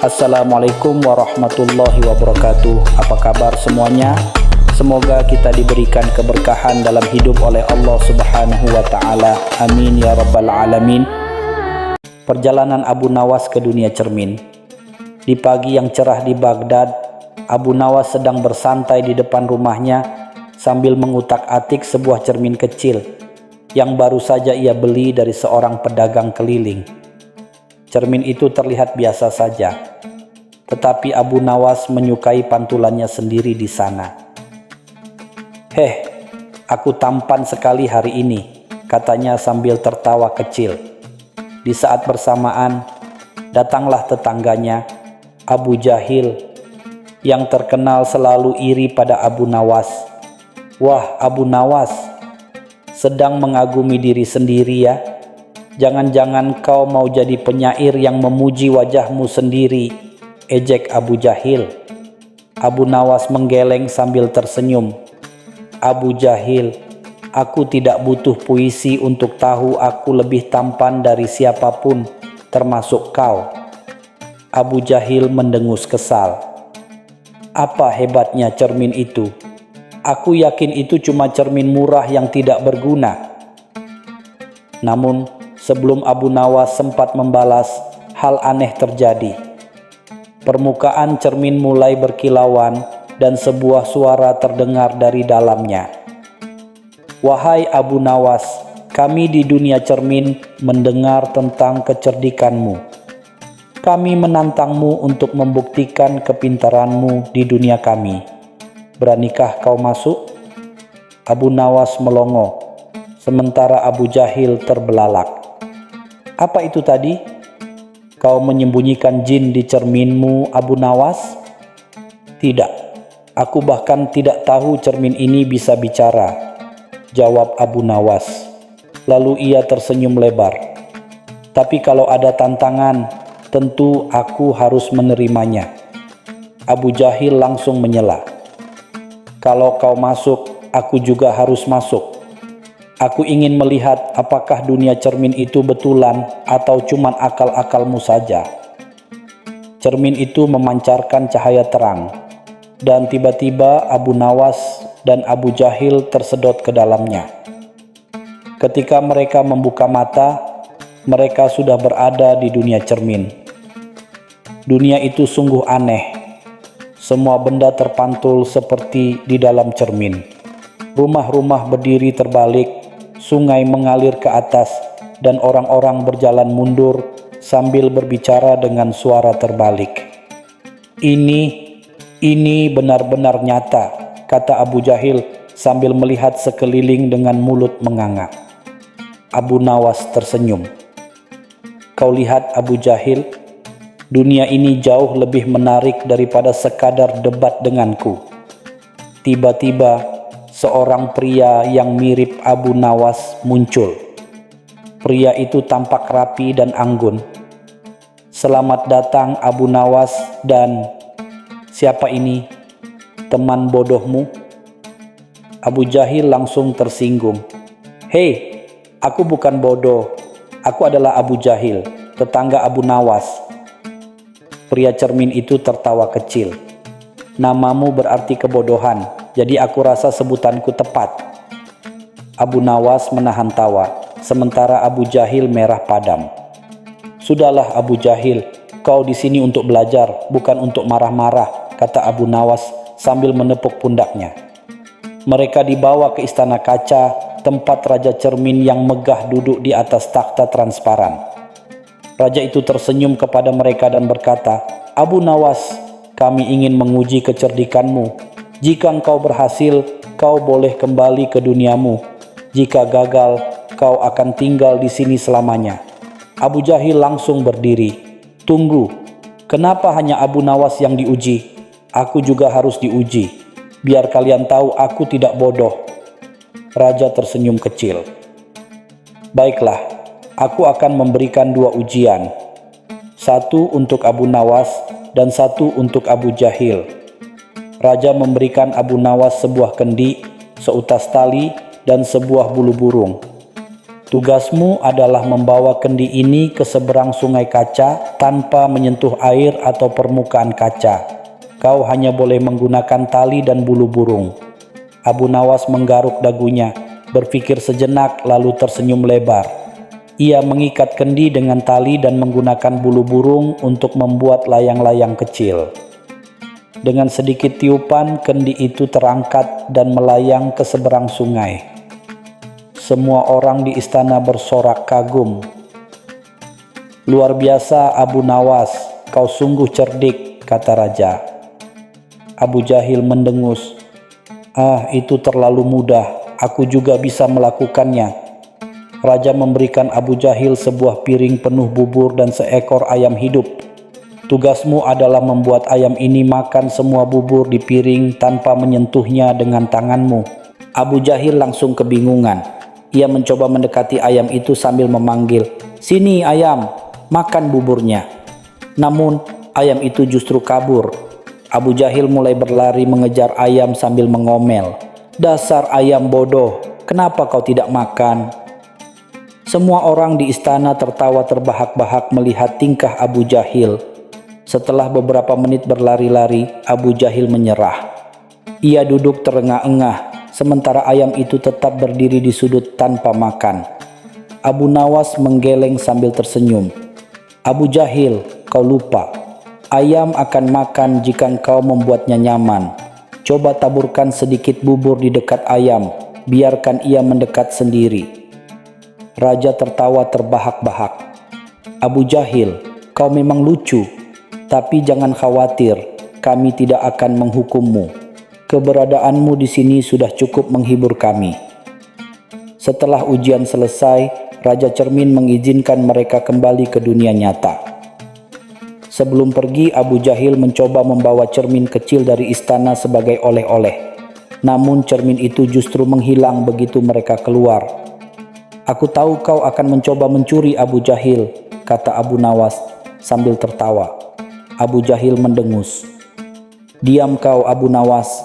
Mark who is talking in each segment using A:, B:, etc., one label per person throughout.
A: Assalamualaikum warahmatullahi wabarakatuh. Apa kabar semuanya? Semoga kita diberikan keberkahan dalam hidup oleh Allah Subhanahu wa taala. Amin ya rabbal alamin. Perjalanan Abu Nawas ke dunia cermin. Di pagi yang cerah di Baghdad, Abu Nawas sedang bersantai di depan rumahnya sambil mengutak-atik sebuah cermin kecil yang baru saja ia beli dari seorang pedagang keliling. Cermin itu terlihat biasa saja, tetapi Abu Nawas menyukai pantulannya sendiri di sana. "Heh, aku tampan sekali hari ini," katanya sambil tertawa kecil. Di saat bersamaan, datanglah tetangganya, Abu Jahil, yang terkenal selalu iri pada Abu Nawas. "Wah, Abu Nawas, sedang mengagumi diri sendiri ya? Jangan-jangan kau mau jadi penyair yang memuji wajahmu sendiri," ejek Abu Jahil. Abu Nawas menggeleng sambil tersenyum. "Abu Jahil, aku tidak butuh puisi untuk tahu aku lebih tampan dari siapapun, termasuk kau." Abu Jahil mendengus kesal. "Apa hebatnya cermin itu? Aku yakin itu cuma cermin murah yang tidak berguna." Namun, sebelum Abu Nawas sempat membalas, hal aneh terjadi. Permukaan cermin mulai berkilauan dan sebuah suara terdengar dari dalamnya. "Wahai Abu Nawas, kami di dunia cermin mendengar tentang kecerdikanmu. Kami menantangmu untuk membuktikan kepintaranmu di dunia kami. Beranikah kau masuk?" Abu Nawas melongo, sementara Abu Jahil terbelalak. "Apa itu tadi? Kau menyembunyikan jin di cerminmu, Abu Nawas?" "Tidak, aku bahkan tidak tahu cermin ini bisa bicara," jawab Abu Nawas. Lalu ia tersenyum lebar. "Tapi kalau ada tantangan, tentu aku harus menerimanya." Abu Jahil langsung menyela. "Kalau kau masuk, aku juga harus masuk. Aku ingin melihat apakah dunia cermin itu betulan atau cuman akal-akalmu saja." Cermin itu memancarkan cahaya terang, dan tiba-tiba Abu Nawas dan Abu Jahil tersedot ke dalamnya. Ketika mereka membuka mata, mereka sudah berada di dunia cermin. Dunia itu sungguh aneh. Semua benda terpantul seperti di dalam cermin. Rumah-rumah berdiri terbalik, sungai mengalir ke atas, dan orang-orang berjalan mundur sambil berbicara dengan suara terbalik. Ini benar-benar nyata," kata Abu Jahil sambil melihat sekeliling dengan mulut menganga. Abu Nawas tersenyum. "Kau lihat Abu Jahil, dunia ini jauh lebih menarik daripada sekadar debat denganku." Tiba-tiba, seorang pria yang mirip Abu Nawas muncul. Pria itu tampak rapi dan anggun. "Selamat datang Abu Nawas dan..." "Siapa ini? Teman bodohmu?" Abu Jahil langsung tersinggung. "Hei, aku bukan bodoh. Aku adalah Abu Jahil, tetangga Abu Nawas." Pria cermin itu tertawa kecil. "Namamu berarti kebodohan, jadi aku rasa sebutanku tepat." Abu Nawas menahan tawa, sementara Abu Jahil merah padam. "Sudahlah Abu Jahil, kau di sini untuk belajar, bukan untuk marah-marah," kata Abu Nawas sambil menepuk pundaknya. Mereka dibawa ke istana kaca, tempat Raja Cermin yang megah duduk di atas takhta transparan. Raja itu tersenyum kepada mereka dan berkata, "Abu Nawas, kami ingin menguji kecerdikanmu. Jika engkau berhasil, kau boleh kembali ke duniamu. Jika gagal, kau akan tinggal di sini selamanya." Abu Jahil langsung berdiri. "Tunggu, kenapa hanya Abu Nawas yang diuji? Aku juga harus diuji. Biar kalian tahu aku tidak bodoh." Raja tersenyum kecil. "Baiklah, aku akan memberikan 2 ujian. Satu untuk Abu Nawas dan satu untuk Abu Jahil." Raja memberikan Abu Nawas sebuah kendi, seutas tali, dan sebuah bulu burung. Tugasmu adalah membawa kendi ini ke seberang sungai kaca tanpa menyentuh air atau permukaan kaca. Kau hanya boleh menggunakan tali dan bulu burung." Abu Nawas menggaruk dagunya, berpikir sejenak lalu tersenyum lebar. Ia mengikat kendi dengan tali dan menggunakan bulu burung untuk membuat layang-layang kecil. Dengan sedikit tiupan, kendi itu terangkat dan melayang ke seberang sungai. Semua orang di istana bersorak kagum. "Luar biasa Abu Nawas, kau sungguh cerdik," kata raja. Abu Jahil mendengus. Itu terlalu mudah, aku juga bisa melakukannya." Raja memberikan Abu Jahil sebuah piring penuh bubur dan seekor ayam hidup. "Tugasmu adalah membuat ayam ini makan semua bubur di piring tanpa menyentuhnya dengan tanganmu." Abu Jahil langsung kebingungan. Ia mencoba mendekati ayam itu sambil memanggil, "Sini ayam, makan buburnya." Namun ayam itu justru kabur. Abu Jahil mulai berlari mengejar ayam sambil mengomel, "Dasar ayam bodoh, kenapa kau tidak makan?" Semua orang di istana tertawa terbahak-bahak melihat tingkah Abu Jahil. Setelah beberapa menit berlari-lari, Abu Jahil menyerah. Ia duduk terengah-engah, sementara ayam itu tetap berdiri di sudut tanpa makan. Abu Nawas menggeleng sambil tersenyum. "Abu Jahil, kau lupa. Ayam akan makan jika kau membuatnya nyaman. Coba taburkan sedikit bubur di dekat ayam, biarkan ia mendekat sendiri." Raja tertawa terbahak-bahak. "Abu Jahil, kau memang lucu, tapi jangan khawatir, kami tidak akan menghukummu. Keberadaanmu di sini sudah cukup menghibur kami." Setelah ujian selesai, Raja Cermin mengizinkan mereka kembali ke dunia nyata. Sebelum pergi, Abu Jahil mencoba membawa cermin kecil dari istana sebagai oleh-oleh. Namun cermin itu justru menghilang begitu mereka keluar. "Aku tahu kau akan mencoba mencuri Abu Jahil," kata Abu Nawas sambil tertawa. Abu Jahil mendengus. "Diam kau Abu Nawas,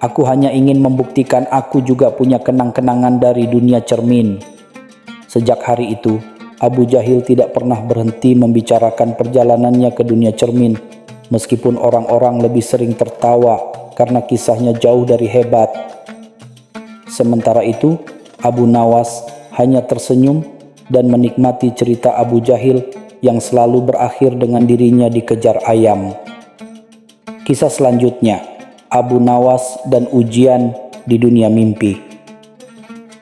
A: aku hanya ingin membuktikan aku juga punya kenang-kenangan dari dunia cermin." Sejak hari itu, Abu Jahil tidak pernah berhenti membicarakan perjalanannya ke dunia cermin, meskipun orang-orang lebih sering tertawa karena kisahnya jauh dari hebat. Sementara itu, Abu Nawas hanya tersenyum dan menikmati cerita Abu Jahil yang selalu berakhir dengan dirinya dikejar ayam. Kisah selanjutnya, Abu Nawas dan ujian di dunia mimpi.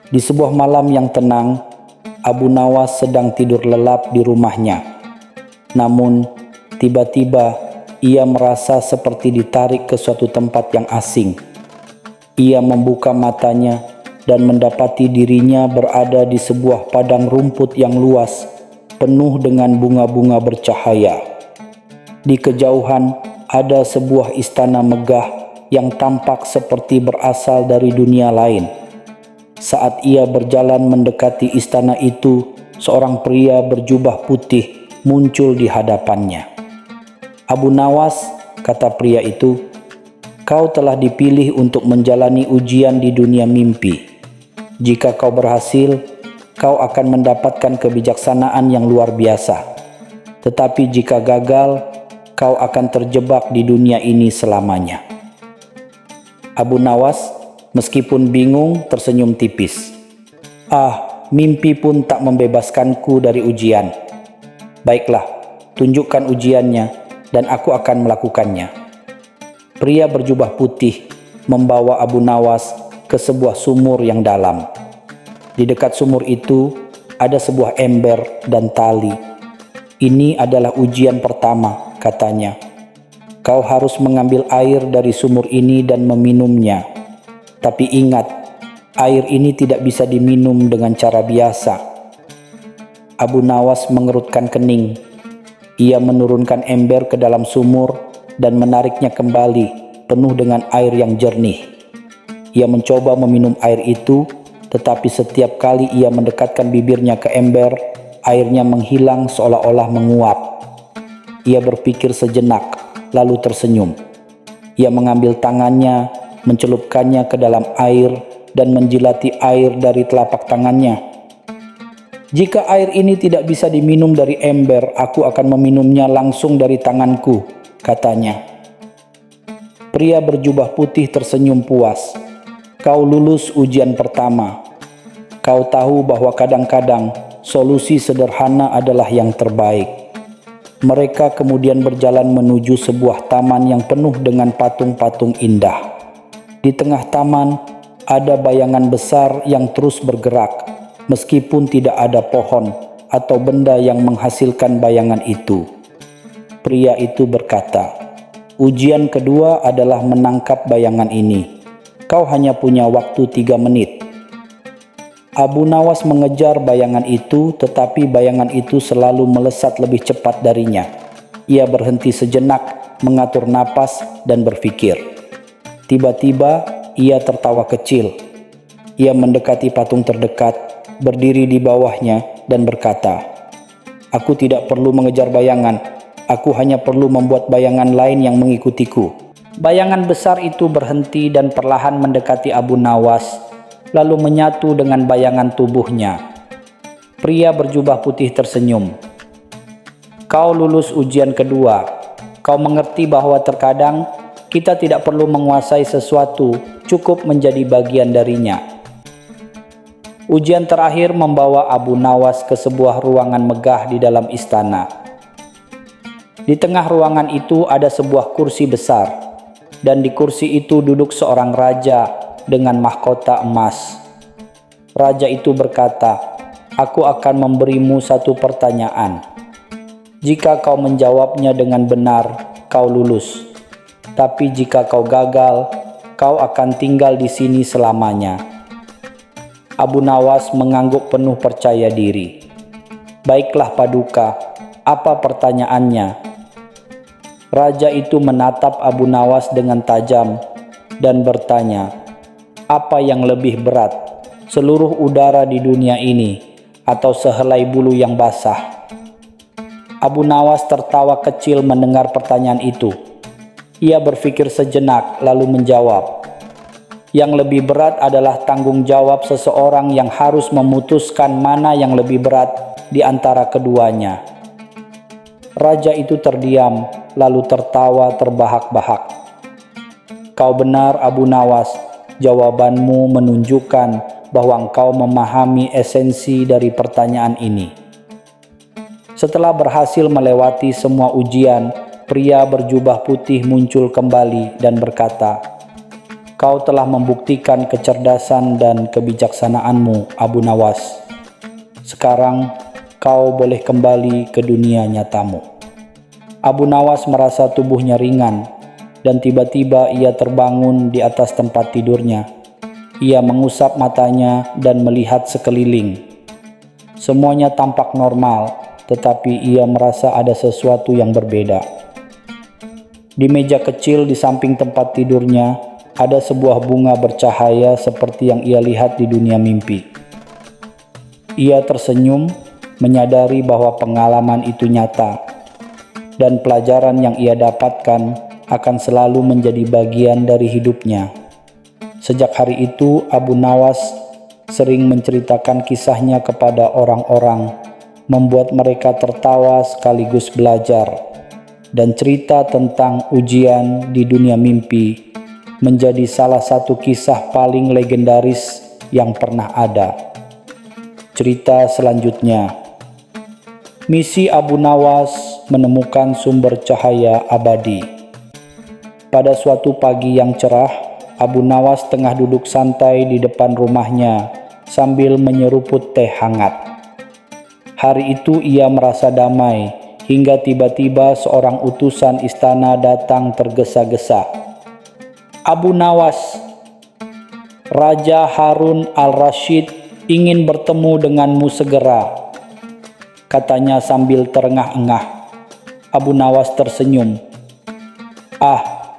A: Di sebuah malam yang tenang, Abu Nawas sedang tidur lelap di rumahnya. Namun, tiba-tiba ia merasa seperti ditarik ke suatu tempat yang asing. Ia membuka matanya dan mendapati dirinya berada di sebuah padang rumput yang luas, penuh dengan bunga-bunga bercahaya. Di kejauhan ada sebuah istana megah yang tampak seperti berasal dari dunia lain. Saat ia berjalan mendekati istana itu, seorang pria berjubah putih muncul di hadapannya. "Abu Nawas," kata pria itu, "kau telah dipilih untuk menjalani ujian di dunia mimpi. Jika kau berhasil, kau akan mendapatkan kebijaksanaan yang luar biasa. Tetapi jika gagal, kau akan terjebak di dunia ini selamanya." Abu Nawas, meskipun bingung, tersenyum tipis. Mimpi pun tak membebaskanku dari ujian. Baiklah, tunjukkan ujiannya dan aku akan melakukannya." Pria berjubah putih membawa Abu Nawas ke sebuah sumur yang dalam. Di dekat sumur itu ada sebuah ember dan tali. "Ini adalah ujian pertama," katanya. "Kau harus mengambil air dari sumur ini dan meminumnya. Tapi ingat, air ini tidak bisa diminum dengan cara biasa." Abu Nawas mengerutkan kening. Ia menurunkan ember ke dalam sumur dan menariknya kembali, penuh dengan air yang jernih. Ia mencoba meminum air itu, tetapi setiap kali ia mendekatkan bibirnya ke ember, airnya menghilang seolah-olah menguap. Ia berpikir sejenak, lalu tersenyum. Ia mengambil tangannya, mencelupkannya ke dalam air, dan menjilati air dari telapak tangannya. Jika air ini tidak bisa diminum dari ember, aku akan meminumnya langsung dari tanganku, katanya. Pria berjubah putih tersenyum puas. Kau lulus ujian pertama. Kau tahu bahwa kadang-kadang solusi sederhana adalah yang terbaik. Mereka kemudian berjalan menuju sebuah taman yang penuh dengan patung-patung indah. Di tengah taman ada bayangan besar yang terus bergerak, meskipun tidak ada pohon atau benda yang menghasilkan bayangan itu. Pria itu berkata, "Ujian kedua adalah menangkap bayangan ini. Kau hanya punya waktu 3 menit. Abu Nawas mengejar bayangan itu, tetapi bayangan itu selalu melesat lebih cepat darinya. Ia berhenti sejenak, mengatur napas, dan berpikir. Tiba-tiba, ia tertawa kecil. Ia mendekati patung terdekat, berdiri di bawahnya, dan berkata, "Aku tidak perlu mengejar bayangan. Aku hanya perlu membuat bayangan lain yang mengikutiku." Bayangan besar itu berhenti dan perlahan mendekati Abu Nawas, lalu menyatu dengan bayangan tubuhnya. Pria berjubah putih tersenyum. "Kau lulus ujian kedua. Kau mengerti bahwa terkadang kita tidak perlu menguasai sesuatu, cukup menjadi bagian darinya." Ujian terakhir membawa Abu Nawas ke sebuah ruangan megah di dalam istana. Di tengah ruangan itu ada sebuah kursi besar, dan di kursi itu duduk seorang raja dengan mahkota emas. Raja itu berkata, "Aku akan memberimu satu pertanyaan. Jika kau menjawabnya dengan benar, kau lulus. Tapi jika kau gagal, kau akan tinggal di sini selamanya." Abu Nawas mengangguk penuh percaya diri. "Baiklah Paduka, apa pertanyaannya?" Raja itu menatap Abu Nawas dengan tajam dan bertanya, "Apa yang lebih berat, seluruh udara di dunia ini atau sehelai bulu yang basah?" Abu Nawas tertawa kecil mendengar pertanyaan itu. Ia berpikir sejenak lalu menjawab, "Yang lebih berat adalah tanggung jawab seseorang yang harus memutuskan mana yang lebih berat di antara keduanya." Raja itu terdiam, lalu tertawa terbahak-bahak. "Kau benar, Abu Nawas. Jawabanmu menunjukkan bahwa engkau memahami esensi dari pertanyaan ini." Setelah berhasil melewati semua ujian, pria berjubah putih muncul kembali dan berkata, "Kau telah membuktikan kecerdasan dan kebijaksanaanmu, Abu Nawas. Sekarang kau boleh kembali ke dunia nyatamu." Abu Nawas merasa tubuhnya ringan, dan tiba-tiba ia terbangun di atas tempat tidurnya. Ia mengusap matanya dan melihat sekeliling. Semuanya tampak normal, tetapi ia merasa ada sesuatu yang berbeda. Di meja kecil di samping tempat tidurnya, ada sebuah bunga bercahaya seperti yang ia lihat di dunia mimpi. Ia tersenyum, menyadari bahwa pengalaman itu nyata, dan pelajaran yang ia dapatkan akan selalu menjadi bagian dari hidupnya. Sejak hari itu, Abu Nawas sering menceritakan kisahnya kepada orang-orang, membuat mereka tertawa sekaligus belajar, dan cerita tentang ujian di dunia mimpi menjadi salah satu kisah paling legendaris yang pernah ada. Cerita selanjutnya, misi Abu Nawas menemukan sumber cahaya abadi. Pada suatu pagi yang cerah, Abu Nawas tengah duduk santai di depan rumahnya sambil menyeruput teh hangat. Hari itu ia merasa damai hingga tiba-tiba seorang utusan istana datang tergesa-gesa. "Abu Nawas, Raja Harun al-Rashid ingin bertemu denganmu segera," katanya sambil terengah-engah. Abu Nawas tersenyum.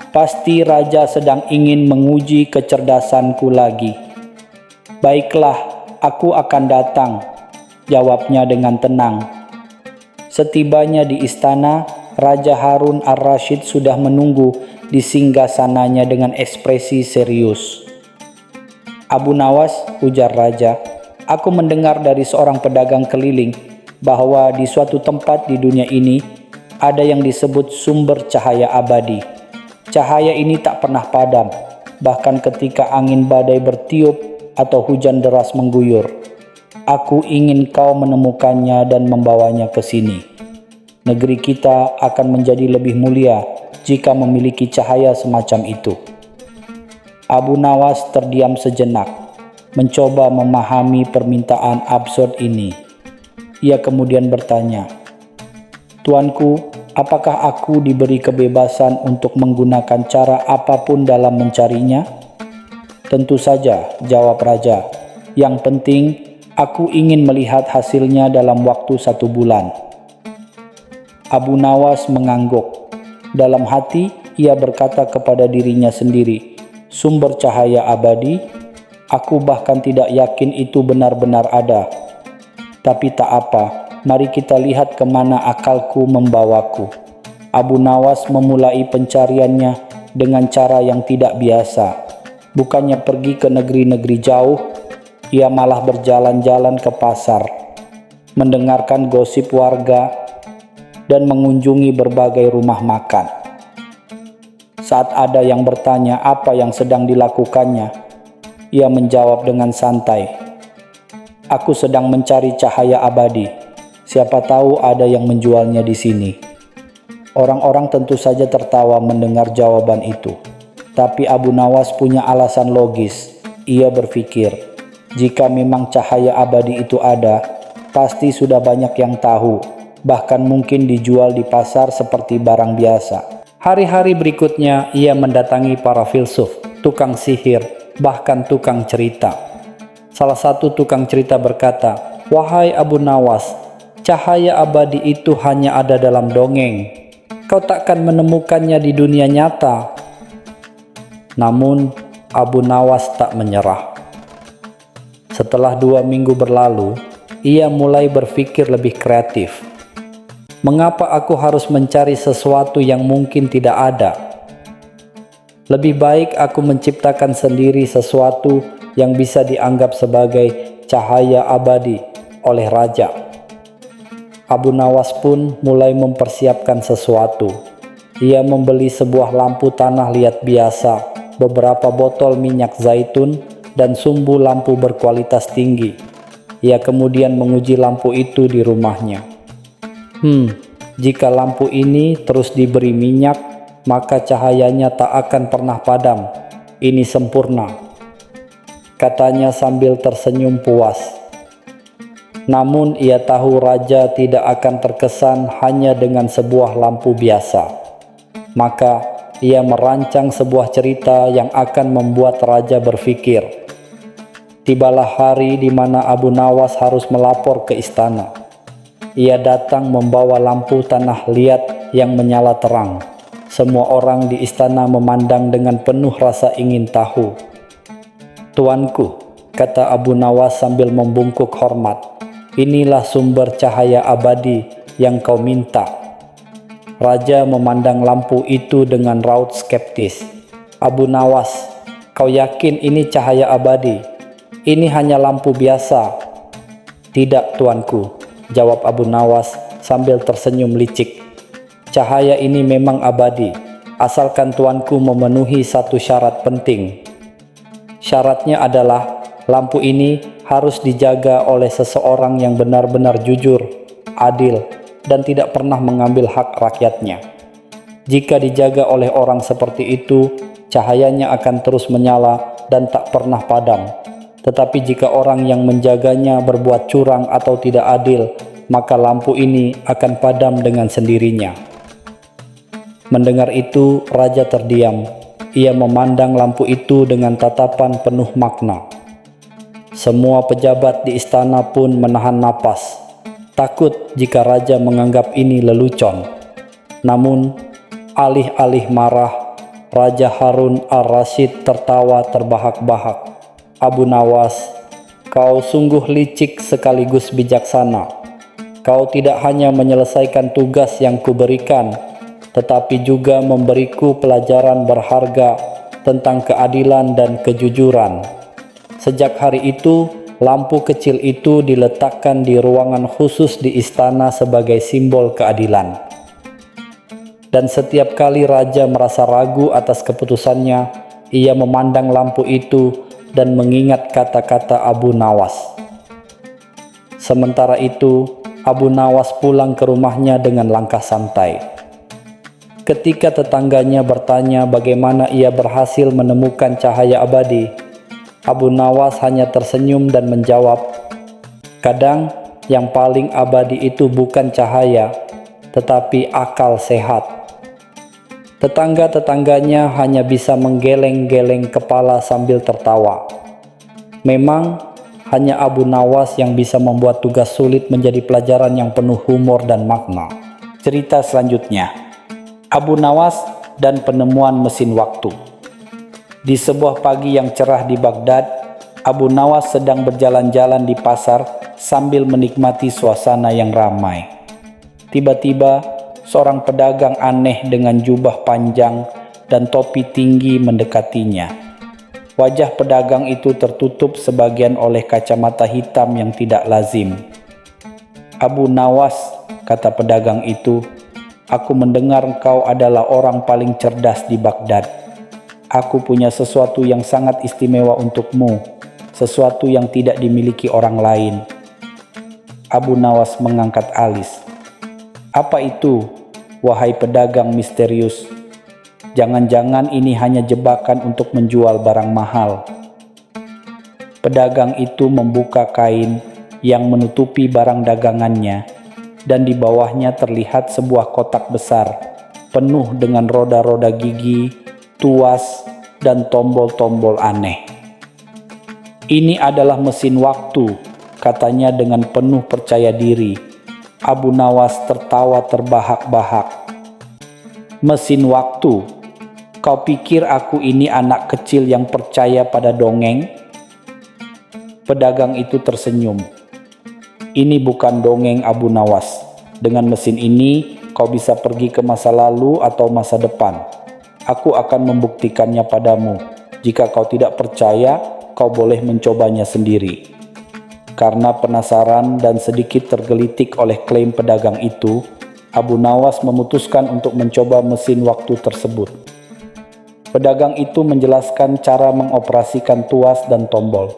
A: Pasti Raja sedang ingin menguji kecerdasanku lagi." "Baiklah, aku akan datang," jawabnya dengan tenang. Setibanya di istana, Raja Harun al-Rashid sudah menunggu di singgasananya dengan ekspresi serius. "Abu Nawas," ujar Raja, Aku mendengar dari seorang pedagang keliling bahwa di suatu tempat di dunia ini ada yang disebut sumber cahaya abadi. Cahaya ini tak pernah padam, bahkan ketika angin badai bertiup atau hujan deras mengguyur. Aku ingin kau menemukannya dan membawanya ke sini. Negeri kita akan menjadi lebih mulia jika memiliki cahaya semacam itu. Abu Nawas terdiam sejenak, mencoba memahami permintaan absurd ini. Ia kemudian bertanya, "Tuanku, apakah aku diberi kebebasan untuk menggunakan cara apapun dalam mencarinya?" "Tentu saja," jawab raja. "Yang penting, aku ingin melihat hasilnya dalam waktu 1 bulan. Abu Nawas mengangguk. Dalam hati, ia berkata kepada dirinya sendiri, "Sumber cahaya abadi? Aku bahkan tidak yakin itu benar-benar ada. Tapi tak apa, mari kita lihat kemana akalku membawaku." Abu Nawas memulai pencariannya dengan cara yang tidak biasa. Bukannya pergi ke negeri-negeri jauh, ia malah berjalan-jalan ke pasar, mendengarkan gosip warga, dan mengunjungi berbagai rumah makan. Saat ada yang bertanya apa yang sedang dilakukannya, ia menjawab dengan santai, "Aku sedang mencari cahaya abadi. Siapa tahu ada yang menjualnya di sini." Orang-orang tentu saja tertawa mendengar jawaban itu. Tapi Abu Nawas punya alasan logis. Ia berpikir, jika memang cahaya abadi itu ada, pasti sudah banyak yang tahu, bahkan mungkin dijual di pasar seperti barang biasa. Hari-hari berikutnya ia mendatangi para filsuf, tukang sihir, bahkan tukang cerita. Salah satu tukang cerita berkata, "Wahai Abu Nawas, cahaya abadi itu hanya ada dalam dongeng. Kau takkan menemukannya di dunia nyata." Namun Abu Nawas tak menyerah. Setelah 2 minggu berlalu, ia mulai berpikir lebih kreatif. Mengapa aku harus mencari sesuatu yang mungkin tidak ada? Lebih baik aku menciptakan sendiri sesuatu yang bisa dianggap sebagai cahaya abadi oleh raja. Abu Nawas pun mulai mempersiapkan sesuatu. Ia membeli sebuah lampu tanah liat biasa, beberapa botol minyak zaitun, dan sumbu lampu berkualitas tinggi. Ia kemudian menguji lampu itu di rumahnya. Jika lampu ini terus diberi minyak, maka cahayanya tak akan pernah padam. Ini sempurna, katanya sambil tersenyum puas. Namun ia tahu raja tidak akan terkesan hanya dengan sebuah lampu biasa. Maka ia merancang sebuah cerita yang akan membuat raja berpikir. Tibalah hari di mana Abu Nawas harus melapor ke istana. Ia datang membawa lampu tanah liat yang menyala terang. Semua orang di istana memandang dengan penuh rasa ingin tahu. "Tuanku," kata Abu Nawas sambil membungkuk hormat, "inilah sumber cahaya abadi yang kau minta." Raja memandang lampu itu dengan raut skeptis. "Abu Nawas, kau yakin ini cahaya abadi? Ini hanya lampu biasa." "Tidak, tuanku," jawab Abu Nawas sambil tersenyum licik. "Cahaya ini memang abadi, asalkan tuanku memenuhi satu syarat penting. Syaratnya adalah lampu ini harus dijaga oleh seseorang yang benar-benar jujur, adil, dan tidak pernah mengambil hak rakyatnya. Jika dijaga oleh orang seperti itu, cahayanya akan terus menyala dan tak pernah padam. Tetapi jika orang yang menjaganya berbuat curang atau tidak adil, maka lampu ini akan padam dengan sendirinya." Mendengar itu, raja terdiam. Ia memandang lampu itu dengan tatapan penuh makna. Semua pejabat di istana pun menahan napas, takut jika raja menganggap ini lelucon. Namun, alih-alih marah, Raja Harun al-Rasyid tertawa terbahak-bahak. "Abu Nawas, kau sungguh licik sekaligus bijaksana. Kau tidak hanya menyelesaikan tugas yang kuberikan, tetapi juga memberiku pelajaran berharga tentang keadilan dan kejujuran. Sejak hari itu, Lampu kecil itu diletakkan di ruangan khusus di istana sebagai simbol keadilan. Dan setiap kali raja merasa ragu atas keputusannya, ia memandang lampu itu dan mengingat kata-kata Abu Nawas. Sementara itu, Abu Nawas pulang ke rumahnya dengan langkah santai. Ketika tetangganya bertanya bagaimana ia berhasil menemukan cahaya abadi, Abu Nawas hanya tersenyum dan menjawab, "Kadang yang paling abadi itu bukan cahaya, tetapi akal sehat." Tetangga-tetangganya hanya bisa menggeleng-geleng kepala sambil tertawa. Memang hanya Abu Nawas yang bisa membuat tugas sulit menjadi pelajaran yang penuh humor dan makna. Cerita selanjutnya, Abu Nawas dan penemuan mesin waktu. Di sebuah pagi yang cerah di Baghdad, Abu Nawas sedang berjalan-jalan di pasar sambil menikmati suasana yang ramai. Tiba-tiba, seorang pedagang aneh dengan jubah panjang dan topi tinggi mendekatinya. Wajah pedagang itu tertutup sebagian oleh kacamata hitam yang tidak lazim. "Abu Nawas," kata pedagang itu, "aku mendengar engkau adalah orang paling cerdas di Baghdad. Aku punya sesuatu yang sangat istimewa untukmu, sesuatu yang tidak dimiliki orang lain." Abu Nawas mengangkat alis. "Apa itu, wahai pedagang misterius? Jangan-jangan ini hanya jebakan untuk menjual barang mahal." Pedagang itu membuka kain yang menutupi barang dagangannya, dan di bawahnya terlihat sebuah kotak besar, penuh dengan roda-roda gigi, tuas, dan tombol-tombol aneh. "Ini adalah mesin waktu," katanya dengan penuh percaya diri. Abu Nawas tertawa terbahak-bahak. "Mesin waktu? Kau pikir aku ini anak kecil yang percaya pada dongeng?" Pedagang itu tersenyum. "Ini bukan dongeng, Abu Nawas. Dengan mesin ini, kau bisa pergi ke masa lalu atau masa depan. Aku akan membuktikannya padamu. Jika kau tidak percaya, kau boleh mencobanya sendiri." Karena penasaran dan sedikit tergelitik oleh klaim pedagang itu, Abu Nawas memutuskan untuk mencoba mesin waktu tersebut. Pedagang itu menjelaskan cara mengoperasikan tuas dan tombol.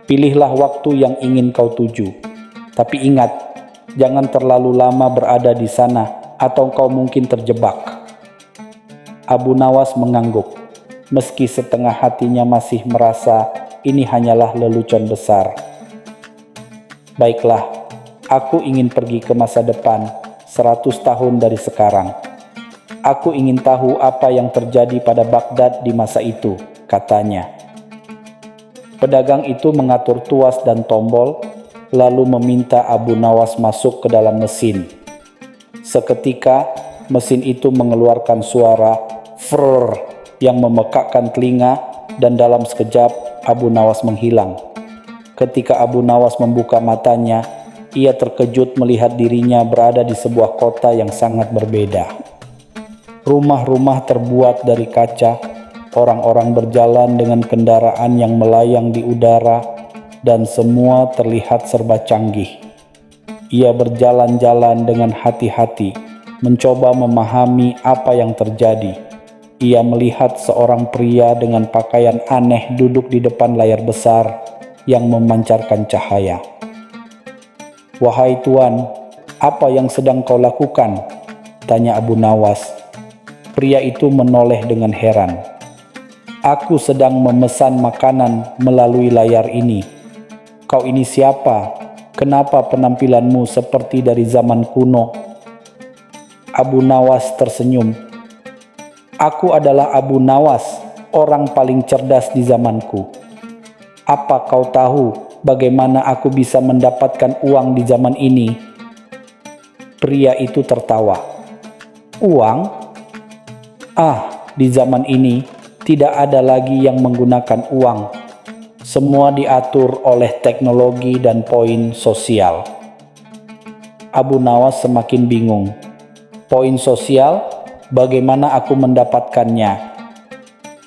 A: "Pilihlah waktu yang ingin kau tuju. Tapi ingat, jangan terlalu lama berada di sana atau kau mungkin terjebak." Abu Nawas mengangguk, meski setengah hatinya masih merasa ini hanyalah lelucon besar. "Baiklah, aku ingin pergi ke masa depan 100 tahun dari sekarang. Aku ingin tahu apa yang terjadi pada Baghdad di masa itu," katanya. Pedagang itu mengatur tuas dan tombol, lalu meminta Abu Nawas masuk ke dalam mesin. Seketika, mesin itu mengeluarkan suara "frrrr" yang memekakkan telinga, dan dalam sekejap Abu Nawas menghilang. Ketika Abu Nawas membuka matanya, ia terkejut melihat dirinya berada di sebuah kota yang sangat berbeda. Rumah-rumah terbuat dari kaca, orang-orang berjalan dengan kendaraan yang melayang di udara, dan semua terlihat serba canggih. Ia berjalan-jalan dengan hati-hati, mencoba memahami apa yang terjadi. Ia melihat seorang pria dengan pakaian aneh duduk di depan layar besar yang memancarkan cahaya. "Wahai Tuan, apa yang sedang kau lakukan?" tanya Abu Nawas. Pria itu menoleh dengan heran. "Aku sedang memesan makanan melalui layar ini." "Kau ini siapa? Kenapa penampilanmu seperti dari zaman kuno?" Abu Nawas tersenyum. "Aku adalah Abu Nawas, orang paling cerdas di zamanku. Apa kau tahu bagaimana aku bisa mendapatkan uang di zaman ini?" Pria itu tertawa. "Uang? Di zaman ini tidak ada lagi yang menggunakan uang. Semua diatur oleh teknologi dan poin sosial." Abu Nawas semakin bingung. "Poin sosial? Bagaimana aku mendapatkannya?"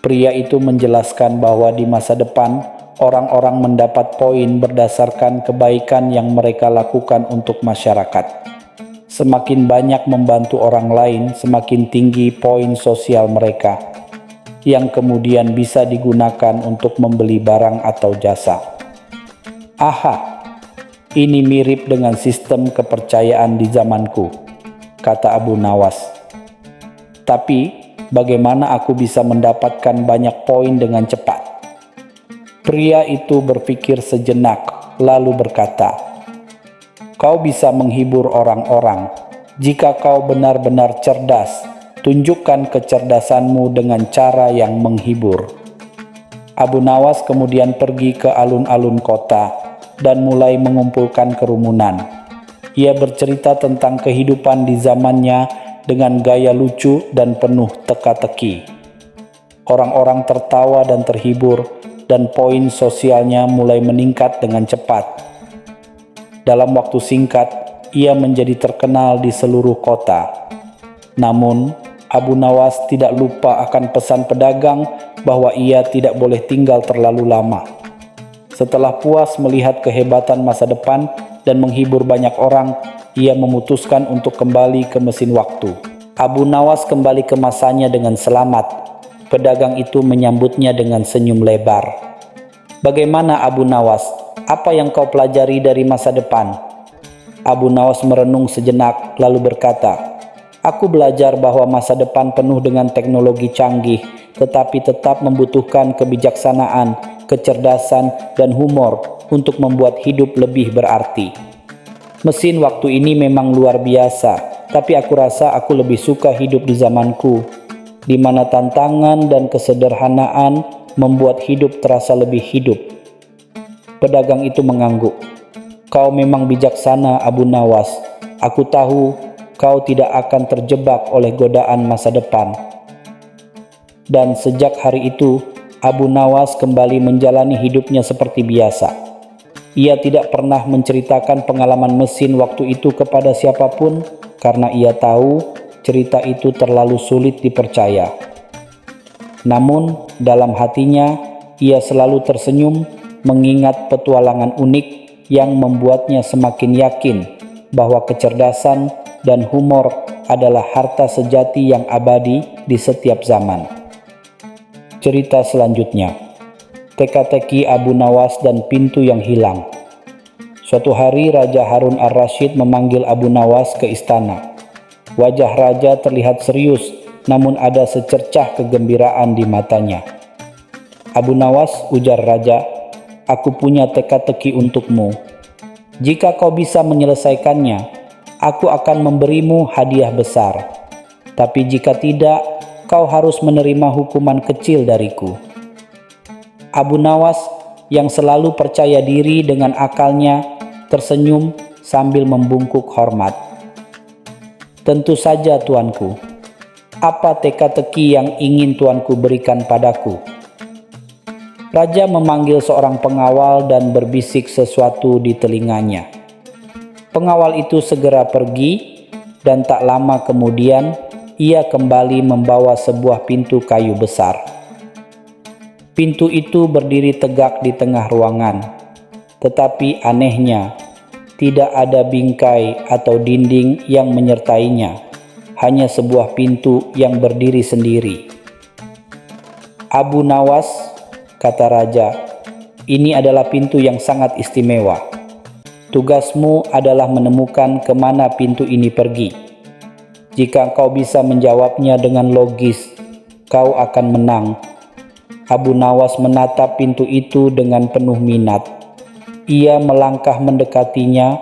A: Pria itu menjelaskan bahwa di masa depan, Orang-orang mendapat poin berdasarkan kebaikan yang mereka lakukan untuk masyarakat. Semakin banyak membantu orang lain, semakin tinggi poin sosial mereka, yang kemudian bisa digunakan untuk membeli barang atau jasa. Aha, ini mirip dengan sistem kepercayaan di zamanku, kata Abu Nawas. Tapi, bagaimana aku bisa mendapatkan banyak poin dengan cepat? Pria itu berpikir sejenak, lalu berkata, "Kau bisa menghibur orang-orang. Jika kau benar-benar cerdas, tunjukkan kecerdasanmu dengan cara yang menghibur." Abu Nawas kemudian pergi ke alun-alun kota dan mulai mengumpulkan kerumunan. Ia bercerita tentang kehidupan di zamannya dengan gaya lucu dan penuh teka-teki. Orang-orang tertawa dan terhibur, dan poin sosialnya mulai meningkat dengan cepat. Dalam waktu singkat, ia menjadi terkenal di seluruh kota. Namun, Abu Nawas tidak lupa akan pesan pedagang bahwa ia tidak boleh tinggal terlalu lama. Setelah puas melihat kehebatan masa depan dan menghibur banyak orang, ia memutuskan untuk kembali ke mesin waktu. Abu Nawas kembali ke masanya dengan selamat. Pedagang itu menyambutnya dengan senyum lebar. "Bagaimana Abu Nawas? Apa yang kau pelajari dari masa depan?" Abu Nawas merenung sejenak lalu berkata, "Aku belajar bahwa masa depan penuh dengan teknologi canggih, tetapi tetap membutuhkan kebijaksanaan, kecerdasan, dan humor untuk membuat hidup lebih berarti. Mesin waktu ini memang luar biasa, tapi aku rasa aku lebih suka hidup di zamanku, di mana tantangan dan kesederhanaan membuat hidup terasa lebih hidup." Pedagang itu mengangguk. "Kau memang bijaksana, Abu Nawas. Aku tahu kau tidak akan terjebak oleh godaan masa depan." Dan sejak hari itu, Abu Nawas kembali menjalani hidupnya seperti biasa. Ia tidak pernah menceritakan pengalaman mesin waktu itu kepada siapapun karena ia tahu cerita itu terlalu sulit dipercaya. Namun, dalam hatinya, ia selalu tersenyum mengingat petualangan unik yang membuatnya semakin yakin bahwa kecerdasan dan humor adalah harta sejati yang abadi di setiap zaman. Cerita selanjutnya, teka-teki Abu Nawas dan pintu yang hilang. Suatu hari Raja Harun ar-Rasyid memanggil Abu Nawas ke istana. Wajah raja terlihat serius, namun ada secercah kegembiraan di matanya. "Abu Nawas," ujar raja, "aku punya teka-teki untukmu. Jika kau bisa menyelesaikannya, aku akan memberimu hadiah besar. Tapi jika tidak, kau harus menerima hukuman kecil dariku." Abu Nawas yang selalu percaya diri dengan akalnya tersenyum sambil membungkuk hormat. "Tentu saja, tuanku. Apa teka-teki yang ingin tuanku berikan padaku?" Raja memanggil seorang pengawal dan berbisik sesuatu di telinganya. Pengawal itu segera pergi dan tak lama kemudian ia kembali membawa sebuah pintu kayu besar. Pintu itu berdiri tegak di tengah ruangan, tetapi anehnya tidak ada bingkai atau dinding yang menyertainya, hanya sebuah pintu yang berdiri sendiri. "Abu Nawas," kata raja, "ini adalah pintu yang sangat istimewa. Tugasmu adalah menemukan kemana pintu ini pergi. Jika kau bisa menjawabnya dengan logis, kau akan menang." Abu Nawas menatap pintu itu dengan penuh minat. Ia melangkah mendekatinya,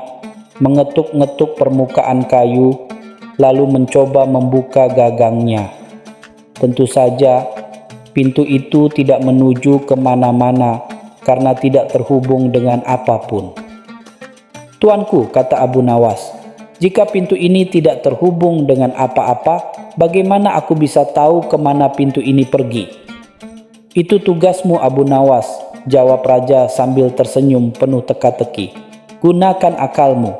A: mengetuk-ngetuk permukaan kayu, lalu mencoba membuka gagangnya. Tentu saja, pintu itu tidak menuju kemana-mana karena tidak terhubung dengan apapun. "Tuanku," kata Abu Nawas, "jika pintu ini tidak terhubung dengan apa-apa, bagaimana aku bisa tahu kemana pintu ini pergi?" "Itu tugasmu, Abu Nawas," jawab raja sambil tersenyum penuh teka-teki. "Gunakan akalmu."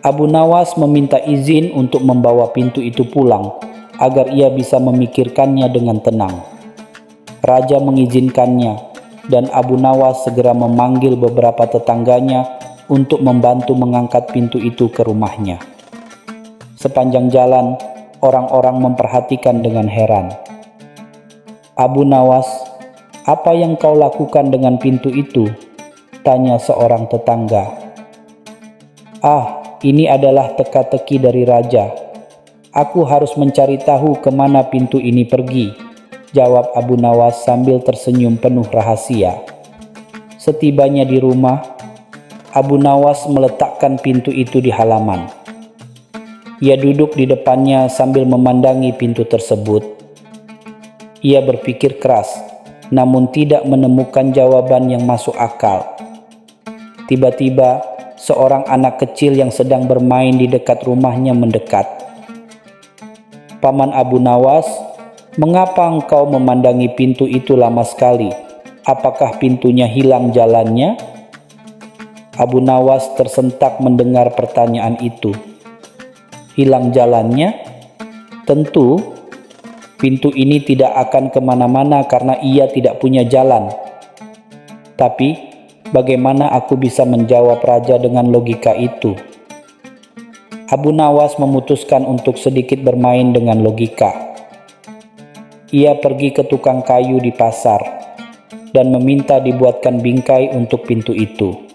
A: Abu Nawas meminta izin untuk membawa pintu itu pulang agar ia bisa memikirkannya dengan tenang. Raja mengizinkannya, dan Abu Nawas segera memanggil beberapa tetangganya untuk membantu mengangkat pintu itu ke rumahnya. Sepanjang jalan, orang-orang memperhatikan dengan heran. "Abu Nawas, apa yang kau lakukan dengan pintu itu?" tanya seorang tetangga. "Ah, ini adalah teka-teki dari raja. Aku harus mencari tahu kemana pintu ini pergi," jawab Abu Nawas sambil tersenyum penuh rahasia. Setibanya di rumah, Abu Nawas meletakkan pintu itu di halaman. Ia duduk di depannya sambil memandangi pintu tersebut. Ia berpikir keras, namun tidak menemukan jawaban yang masuk akal. Tiba-tiba, seorang anak kecil yang sedang bermain di dekat rumahnya mendekat. "Paman Abu Nawas, mengapa engkau memandangi pintu itu lama sekali? Apakah pintunya hilang jalannya?" Abu Nawas tersentak mendengar pertanyaan itu. Hilang jalannya? Tentu, pintu ini tidak akan kemana-mana karena ia tidak punya jalan. Tapi, bagaimana aku bisa menjawab raja dengan logika itu? Abu Nawas memutuskan untuk sedikit bermain dengan logika. Ia pergi ke tukang kayu di pasar dan meminta dibuatkan bingkai untuk pintu itu.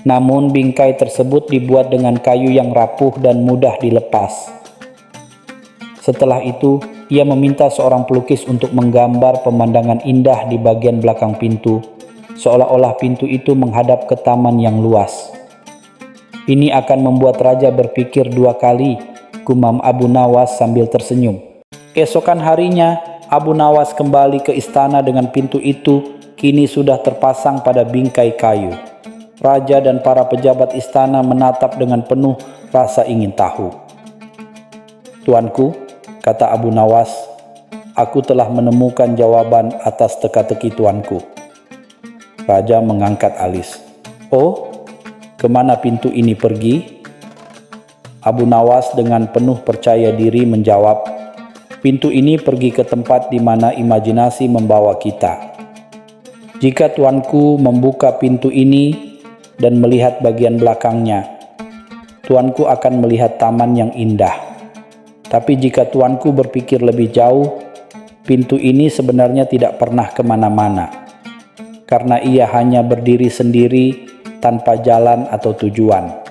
A: Namun bingkai tersebut dibuat dengan kayu yang rapuh dan mudah dilepas. Setelah itu, ia meminta seorang pelukis untuk menggambar pemandangan indah di bagian belakang pintu, seolah-olah pintu itu menghadap ke taman yang luas. "Ini akan membuat raja berpikir dua kali," gumam Abu Nawas sambil tersenyum. Keesokan harinya, Abu Nawas kembali ke istana dengan pintu itu kini sudah terpasang pada bingkai kayu. Raja dan para pejabat istana menatap dengan penuh rasa ingin tahu. "Tuanku," kata Abu Nawas, "aku telah menemukan jawaban atas teka-teki tuanku." Raja mengangkat alis. "Oh, kemana pintu ini pergi?" Abu Nawas dengan penuh percaya diri menjawab, "Pintu ini pergi ke tempat di mana imajinasi membawa kita. Jika tuanku membuka pintu ini dan melihat bagian belakangnya, tuanku akan melihat taman yang indah. Tapi jika tuanku berpikir lebih jauh, pintu ini sebenarnya tidak pernah kemana-mana, karena ia hanya berdiri sendiri tanpa jalan atau tujuan.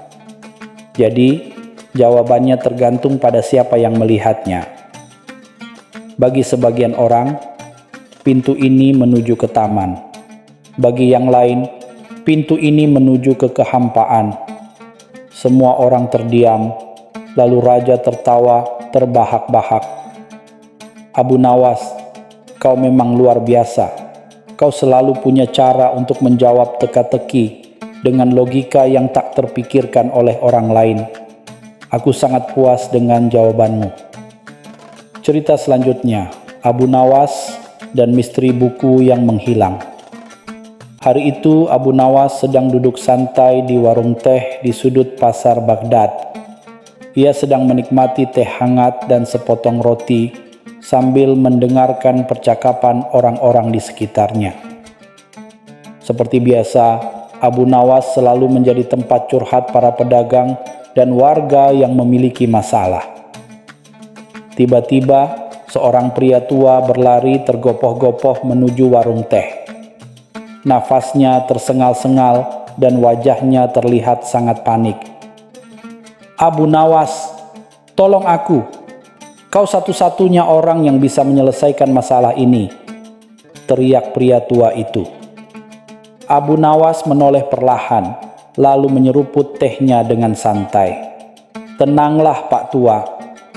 A: Jadi, jawabannya tergantung pada siapa yang melihatnya. Bagi sebagian orang, pintu ini menuju ke taman. Bagi yang lain, pintu ini menuju ke kehampaan." Semua orang terdiam, lalu raja tertawa terbahak-bahak. "Abu Nawas, kau memang luar biasa. Kau selalu punya cara untuk menjawab teka-teki dengan logika yang tak terpikirkan oleh orang lain. Aku sangat puas dengan jawabanmu." Cerita selanjutnya, Abu Nawas dan misteri buku yang menghilang. Hari itu Abu Nawas sedang duduk santai di warung teh di sudut pasar Baghdad. Ia sedang menikmati teh hangat dan sepotong roti sambil mendengarkan percakapan orang-orang di sekitarnya. Seperti biasa, Abu Nawas selalu menjadi tempat curhat para pedagang dan warga yang memiliki masalah. Tiba-tiba, seorang pria tua berlari tergopoh-gopoh menuju warung teh. Nafasnya tersengal-sengal dan wajahnya terlihat sangat panik. "Abu Nawas, tolong aku. Kau satu-satunya orang yang bisa menyelesaikan masalah ini," teriak pria tua itu. Abu Nawas menoleh perlahan, lalu menyeruput tehnya dengan santai. "Tenanglah Pak Tua,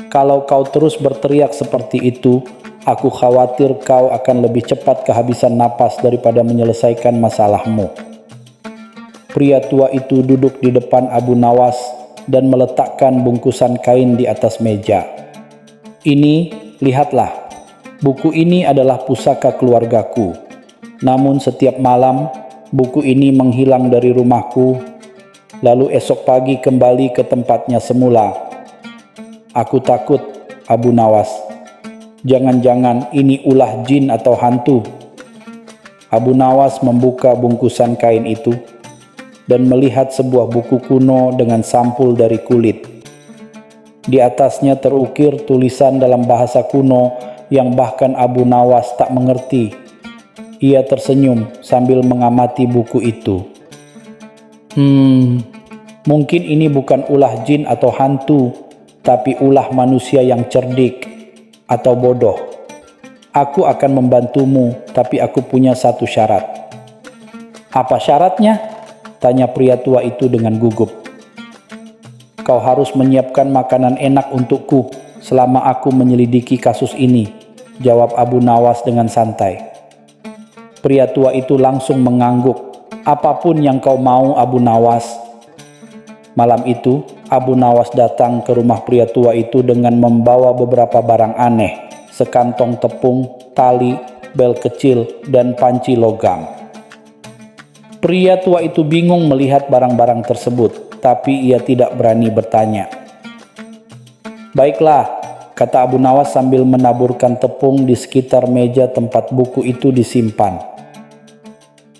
A: kalau kau terus berteriak seperti itu, aku khawatir kau akan lebih cepat kehabisan napas daripada menyelesaikan masalahmu." Pria tua itu duduk di depan Abu Nawas dan meletakkan bungkusan kain di atas meja. "Ini, lihatlah, buku ini adalah pusaka keluargaku. Namun setiap malam, buku ini menghilang dari rumahku, lalu esok pagi kembali ke tempatnya semula. Aku takut, Abu Nawas. Jangan-jangan ini ulah jin atau hantu." Abu Nawas membuka bungkusan kain itu dan melihat sebuah buku kuno dengan sampul dari kulit. Di atasnya terukir tulisan dalam bahasa kuno yang bahkan Abu Nawas tak mengerti. Ia tersenyum sambil mengamati buku itu. Mungkin ini bukan ulah jin atau hantu, tapi ulah manusia yang cerdik atau bodoh. Aku akan membantumu, tapi aku punya satu syarat. Apa syaratnya? Tanya pria tua itu dengan gugup. Kau harus menyiapkan makanan enak untukku selama aku menyelidiki kasus ini, jawab Abu Nawas dengan santai. Pria tua itu langsung mengangguk. Apapun yang kau mau, Abu Nawas. Malam itu, Abu Nawas datang ke rumah pria tua itu dengan membawa beberapa barang aneh, sekantong tepung, tali, bel kecil, dan panci logam. Pria tua itu bingung melihat barang-barang tersebut, tapi ia tidak berani bertanya. Baiklah, kata Abu Nawas sambil menaburkan tepung di sekitar meja tempat buku itu disimpan.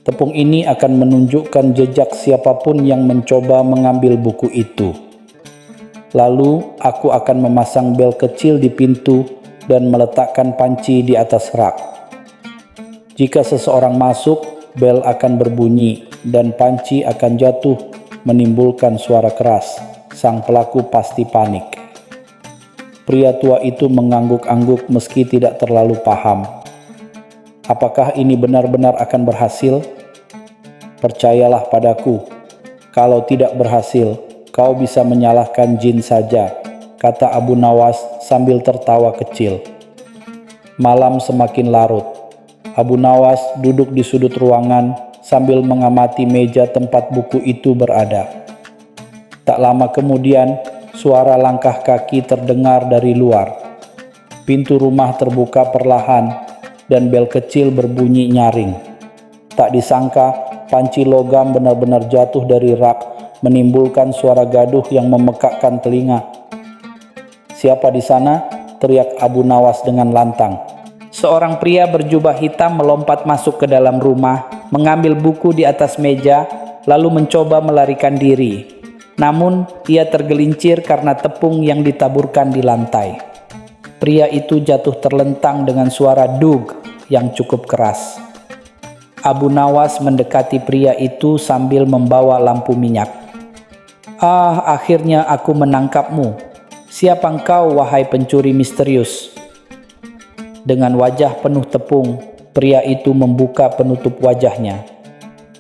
A: Tepung ini akan menunjukkan jejak siapapun yang mencoba mengambil buku itu. Lalu aku akan memasang bel kecil di pintu dan meletakkan panci di atas rak. Jika seseorang masuk, bel akan berbunyi dan panci akan jatuh menimbulkan suara keras. Sang pelaku pasti panik. Pria tua itu mengangguk-angguk meski tidak terlalu paham. Apakah ini benar-benar akan berhasil? Percayalah padaku. Kalau tidak berhasil, kau bisa menyalahkan jin saja, kata Abu Nawas sambil tertawa kecil. Malam semakin larut. Abu Nawas duduk di sudut ruangan sambil mengamati meja tempat buku itu berada. Tak lama kemudian, suara langkah kaki terdengar dari luar. Pintu rumah terbuka perlahan dan bel kecil berbunyi nyaring. Tak disangka, panci logam benar-benar jatuh dari rak, menimbulkan suara gaduh yang memekakkan telinga. Siapa di sana? Teriak Abu Nawas dengan lantang. Seorang pria berjubah hitam melompat masuk ke dalam rumah, mengambil buku di atas meja, lalu mencoba melarikan diri. Namun, ia tergelincir karena tepung yang ditaburkan di lantai. Pria itu jatuh terlentang dengan suara dug yang cukup keras. Abu Nawas mendekati pria itu sambil membawa lampu minyak. Akhirnya aku menangkapmu. Siapa engkau, wahai pencuri misterius? Dengan wajah penuh tepung, pria itu membuka penutup wajahnya.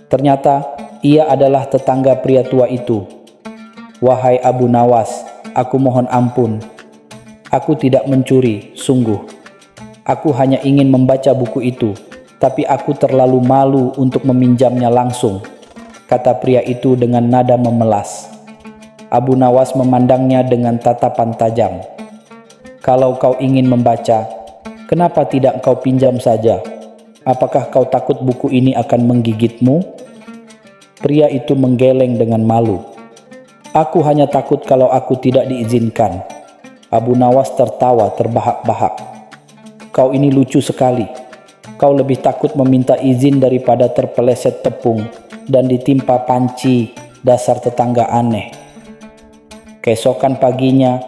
A: Ternyata, ia adalah tetangga pria tua itu. Wahai Abu Nawas, aku mohon ampun. Aku tidak mencuri, sungguh. Aku hanya ingin membaca buku itu, tapi aku terlalu malu untuk meminjamnya langsung, kata pria itu dengan nada memelas. Abu Nawas memandangnya dengan tatapan tajam. Kalau kau ingin membaca, kenapa tidak kau pinjam saja? Apakah kau takut buku ini akan menggigitmu? Pria itu menggeleng dengan malu. Aku hanya takut kalau aku tidak diizinkan. Abu Nawas tertawa terbahak-bahak. Kau ini lucu sekali. Kau lebih takut meminta izin daripada terpeleset tepung dan ditimpa panci, dasar tetangga aneh. Keesokan paginya,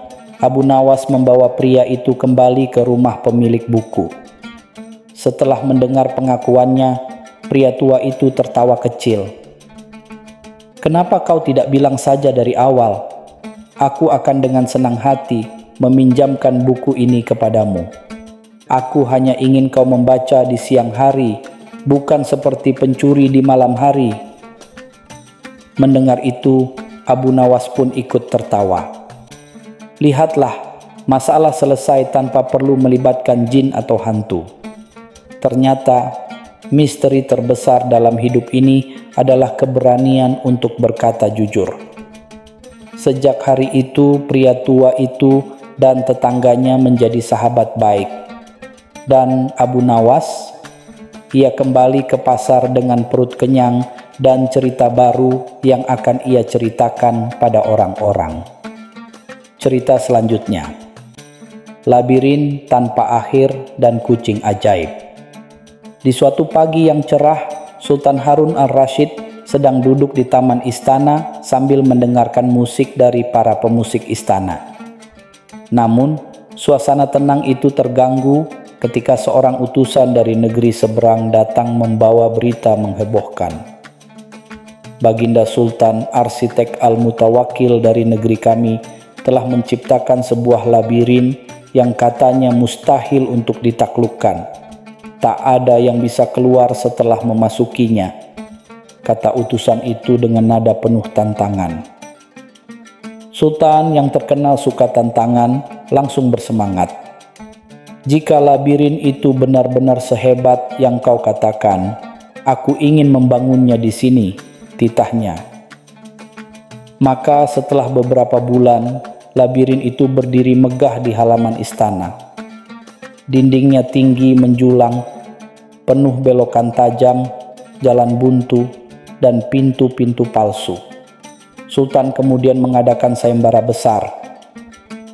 A: Abu Nawas membawa pria itu kembali ke rumah pemilik buku. Setelah mendengar pengakuannya, pria tua itu tertawa kecil. Kenapa kau tidak bilang saja dari awal? Aku akan dengan senang hati meminjamkan buku ini kepadamu. Aku hanya ingin kau membaca di siang hari, bukan seperti pencuri di malam hari. Mendengar itu, Abu Nawas pun ikut tertawa. Lihatlah, masalah selesai tanpa perlu melibatkan jin atau hantu. Ternyata, misteri terbesar dalam hidup ini adalah keberanian untuk berkata jujur. Sejak hari itu, pria tua itu dan tetangganya menjadi sahabat baik. Dan Abu Nawas, ia kembali ke pasar dengan perut kenyang dan cerita baru yang akan ia ceritakan pada orang-orang. Cerita selanjutnya, Labirin Tanpa Akhir dan Kucing Ajaib. Di suatu pagi yang cerah, Sultan Harun al-Rasyid sedang duduk di taman istana sambil mendengarkan musik dari para pemusik istana. Namun, suasana tenang itu terganggu ketika seorang utusan dari negeri seberang datang membawa berita menghebohkan. Baginda Sultan Arsitek Al-Mutawakkil dari negeri kami telah menciptakan sebuah labirin yang katanya mustahil untuk ditaklukkan. Tak ada yang bisa keluar setelah memasukinya, kata utusan itu dengan nada penuh tantangan. Sultan yang terkenal suka tantangan langsung bersemangat. Jika labirin itu benar-benar sehebat yang kau katakan, aku ingin membangunnya di sini, titahnya. Maka setelah beberapa bulan, labirin itu berdiri megah di halaman istana. Dindingnya tinggi menjulang, penuh belokan tajam, jalan buntu, dan pintu-pintu palsu. Sultan kemudian mengadakan sayembara besar.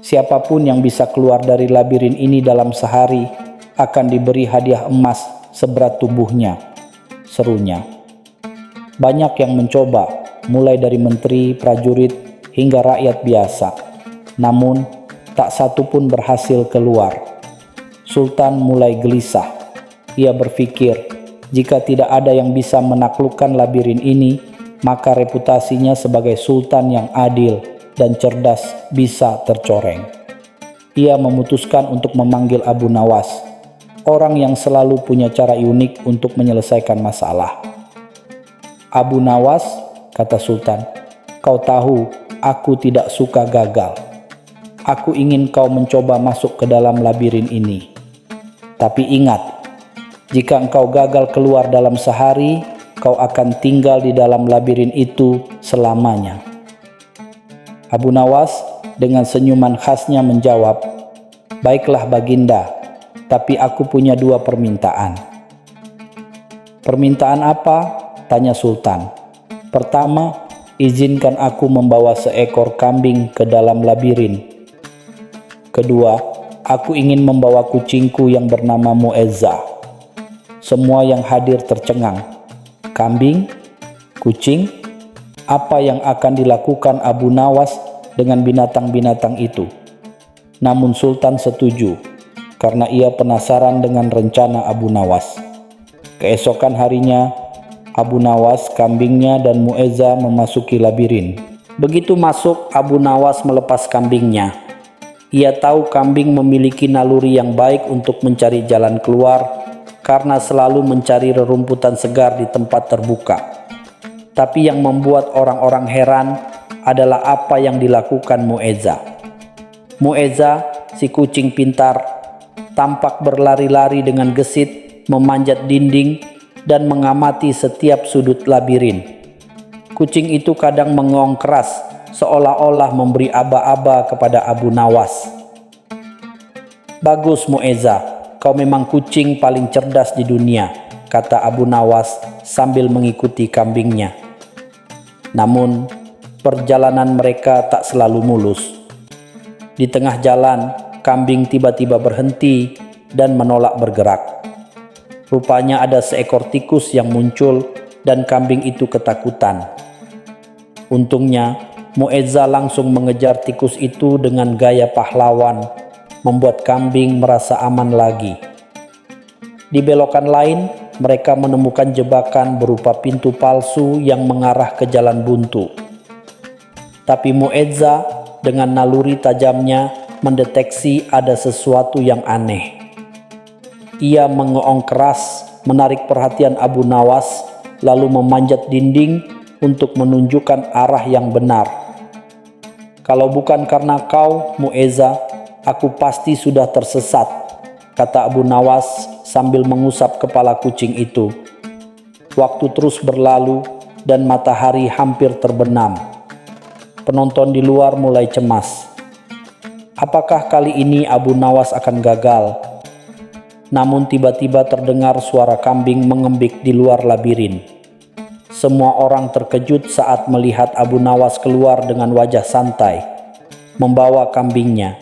A: Siapapun yang bisa keluar dari labirin ini dalam sehari akan diberi hadiah emas seberat tubuhnya, serunya. Banyak yang mencoba, mulai dari menteri, prajurit, hingga rakyat biasa. Namun, tak satu pun berhasil keluar. Sultan mulai gelisah. Ia berpikir, jika tidak ada yang bisa menaklukkan labirin ini, maka reputasinya sebagai sultan yang adil dan cerdas bisa tercoreng. Ia memutuskan untuk memanggil Abu Nawas, orang yang selalu punya cara unik untuk menyelesaikan masalah. Abu Nawas, kata Sultan, kau tahu aku tidak suka gagal. Aku ingin kau mencoba masuk ke dalam labirin ini. Tapi ingat, jika engkau gagal keluar dalam sehari, kau akan tinggal di dalam labirin itu selamanya. Abu Nawas dengan senyuman khasnya menjawab, baiklah Baginda, tapi aku punya 2 permintaan. Permintaan apa? Tanya Sultan. Pertama, izinkan aku membawa seekor kambing ke dalam labirin. Kedua, aku ingin membawa kucingku yang bernama Muezzah. Semua yang hadir tercengang. Kambing? Kucing? Apa yang akan dilakukan Abu Nawas dengan binatang-binatang itu? Namun Sultan setuju, karena ia penasaran dengan rencana Abu Nawas. Keesokan harinya, Abu Nawas, kambingnya, dan Muezzah memasuki labirin. Begitu masuk, Abu Nawas melepas kambingnya. Ia tahu kambing memiliki naluri yang baik untuk mencari jalan keluar, karena selalu mencari rerumputan segar di tempat terbuka. Tapi yang membuat orang-orang heran adalah apa yang dilakukan Muezzah. Muezzah, si kucing pintar, tampak berlari-lari dengan gesit, memanjat dinding, dan mengamati setiap sudut labirin. Kucing itu kadang mengeong keras, seolah-olah memberi aba-aba kepada Abu Nawas. Bagus Muezzah, kau memang kucing paling cerdas di dunia, kata Abu Nawas sambil mengikuti kambingnya. Namun, perjalanan mereka tak selalu mulus. Di tengah jalan, kambing tiba-tiba berhenti dan menolak bergerak. Rupanya ada seekor tikus yang muncul dan kambing itu ketakutan. Untungnya, Muezzah langsung mengejar tikus itu dengan gaya pahlawan, membuat kambing merasa aman lagi. Di belokan lain, mereka menemukan jebakan berupa pintu palsu yang mengarah ke jalan buntu. Tapi Muezzah dengan naluri tajamnya mendeteksi ada sesuatu yang aneh. Ia mengeong keras, menarik perhatian Abu Nawas, lalu memanjat dinding untuk menunjukkan arah yang benar. Kalau bukan karena kau, Muezzah, aku pasti sudah tersesat, kata Abu Nawas sambil mengusap kepala kucing itu. Waktu terus berlalu dan matahari hampir terbenam. Penonton di luar mulai cemas. Apakah kali ini Abu Nawas akan gagal? Namun tiba-tiba terdengar suara kambing mengembik di luar labirin. Semua orang terkejut saat melihat Abu Nawas keluar dengan wajah santai, membawa kambingnya,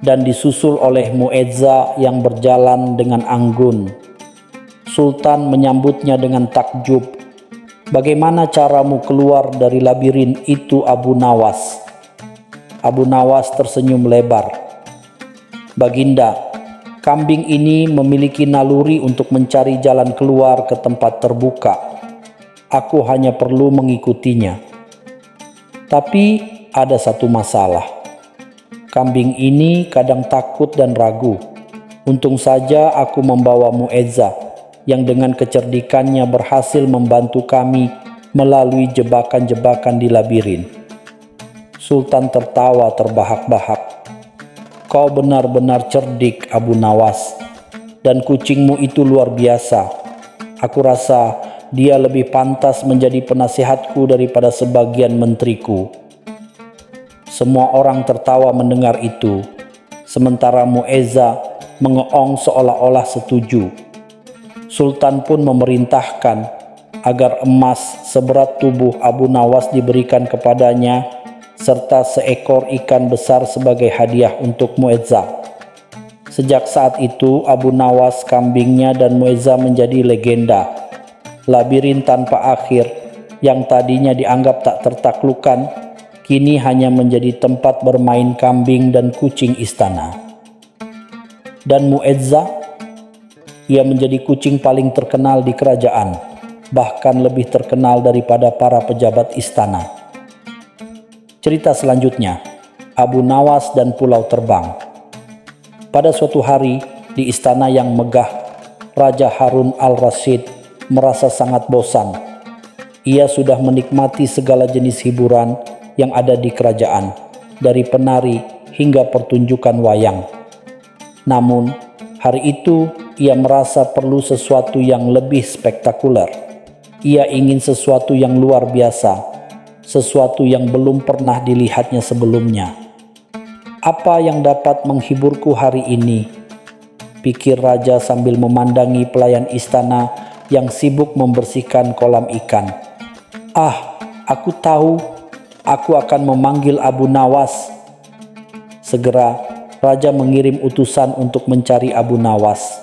A: dan disusul oleh Muezzah yang berjalan dengan anggun. Sultan menyambutnya dengan takjub. "Bagaimana caramu keluar dari labirin itu, Abu Nawas?" Abu Nawas tersenyum lebar. "Baginda, kambing ini memiliki naluri untuk mencari jalan keluar ke tempat terbuka. Aku hanya perlu mengikutinya. Tapi ada satu masalah. Kambing ini kadang takut dan ragu. Untung saja aku membawa Mu'ezzah yang dengan kecerdikannya berhasil membantu kami melalui jebakan-jebakan di labirin." Sultan tertawa terbahak-bahak. "Kau benar-benar cerdik, Abu Nawas, dan kucingmu itu luar biasa. Aku rasa dia lebih pantas menjadi penasihatku daripada sebagian menteriku." Semua orang tertawa mendengar itu, sementara Mu'ezzah mengeong seolah-olah setuju. Sultan pun memerintahkan agar emas seberat tubuh Abu Nawas diberikan kepadanya, serta seekor ikan besar sebagai hadiah untuk Mu'ezzah. Sejak saat itu, Abu Nawas, kambingnya, dan Mu'ezzah menjadi legenda. Labirin tanpa akhir yang tadinya dianggap tak tertaklukkan, kini hanya menjadi tempat bermain kambing dan kucing istana. Dan Mu'ezzah, ia menjadi kucing paling terkenal di kerajaan, bahkan lebih terkenal daripada para pejabat istana. Cerita selanjutnya, Abu Nawas dan Pulau Terbang. Pada suatu hari, di istana yang megah, Raja Harun al-Rasyid merasa sangat bosan. Ia sudah menikmati segala jenis hiburan yang ada di kerajaan, dari penari hingga pertunjukan wayang. Namun, hari itu ia merasa perlu sesuatu yang lebih spektakuler. Ia ingin sesuatu yang luar biasa, sesuatu yang belum pernah dilihatnya sebelumnya. "Apa yang dapat menghiburku hari ini?" pikir raja sambil memandangi pelayan istana yang sibuk membersihkan kolam ikan. Aku tahu, aku akan memanggil Abu Nawas." Segera raja mengirim utusan untuk mencari Abu Nawas.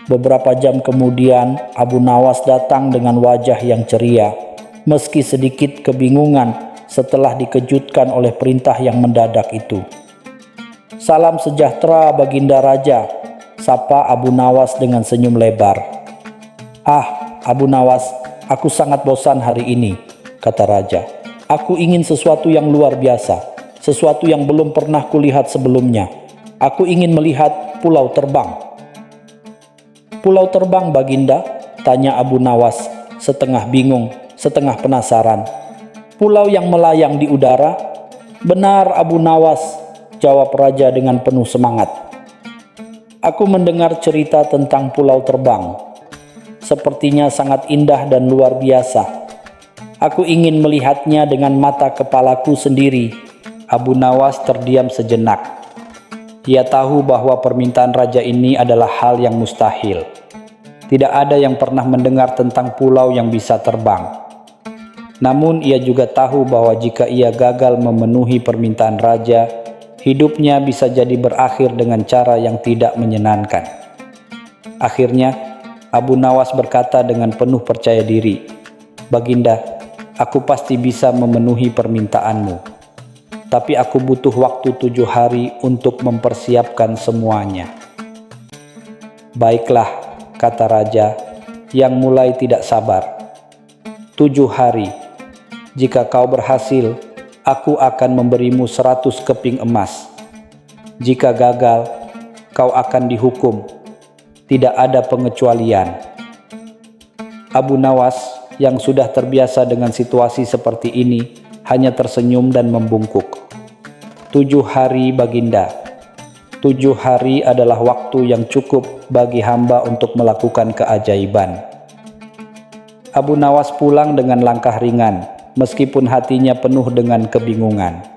A: Beberapa jam kemudian, Abu Nawas datang dengan wajah yang ceria, meski sedikit kebingungan setelah dikejutkan oleh perintah yang mendadak itu. "Salam sejahtera, Baginda Raja," sapa Abu Nawas dengan senyum lebar. Abu Nawas, aku sangat bosan hari ini," kata raja. "Aku ingin sesuatu yang luar biasa, sesuatu yang belum pernah kulihat sebelumnya. Aku ingin melihat Pulau Terbang." "Pulau Terbang, Baginda?" tanya Abu Nawas, setengah bingung, setengah penasaran. "Pulau yang melayang di udara?" "Benar, Abu Nawas," jawab raja dengan penuh semangat. "Aku mendengar cerita tentang Pulau Terbang. Sepertinya sangat indah dan luar biasa. Aku ingin melihatnya dengan mata kepalaku sendiri." Abu Nawas terdiam sejenak. Ia tahu bahwa permintaan raja ini adalah hal yang mustahil. Tidak ada yang pernah mendengar tentang pulau yang bisa terbang. Namun ia juga tahu bahwa jika ia gagal memenuhi permintaan raja, hidupnya bisa jadi berakhir dengan cara yang tidak menyenangkan. Akhirnya, Abu Nawas berkata dengan penuh percaya diri, "Baginda, aku pasti bisa memenuhi permintaanmu. Tapi aku butuh waktu 7 hari untuk mempersiapkan semuanya." "Baiklah," kata raja yang mulai tidak sabar. 7 hari. Jika kau berhasil, aku akan memberimu 100 keping emas. Jika gagal, kau akan dihukum. Tidak ada pengecualian." Abu Nawas yang sudah terbiasa dengan situasi seperti ini hanya tersenyum dan membungkuk. 7 hari, Baginda. 7 hari adalah waktu yang cukup bagi hamba untuk melakukan keajaiban. Abu Nawas pulang dengan langkah ringan, meskipun hatinya penuh dengan kebingungan.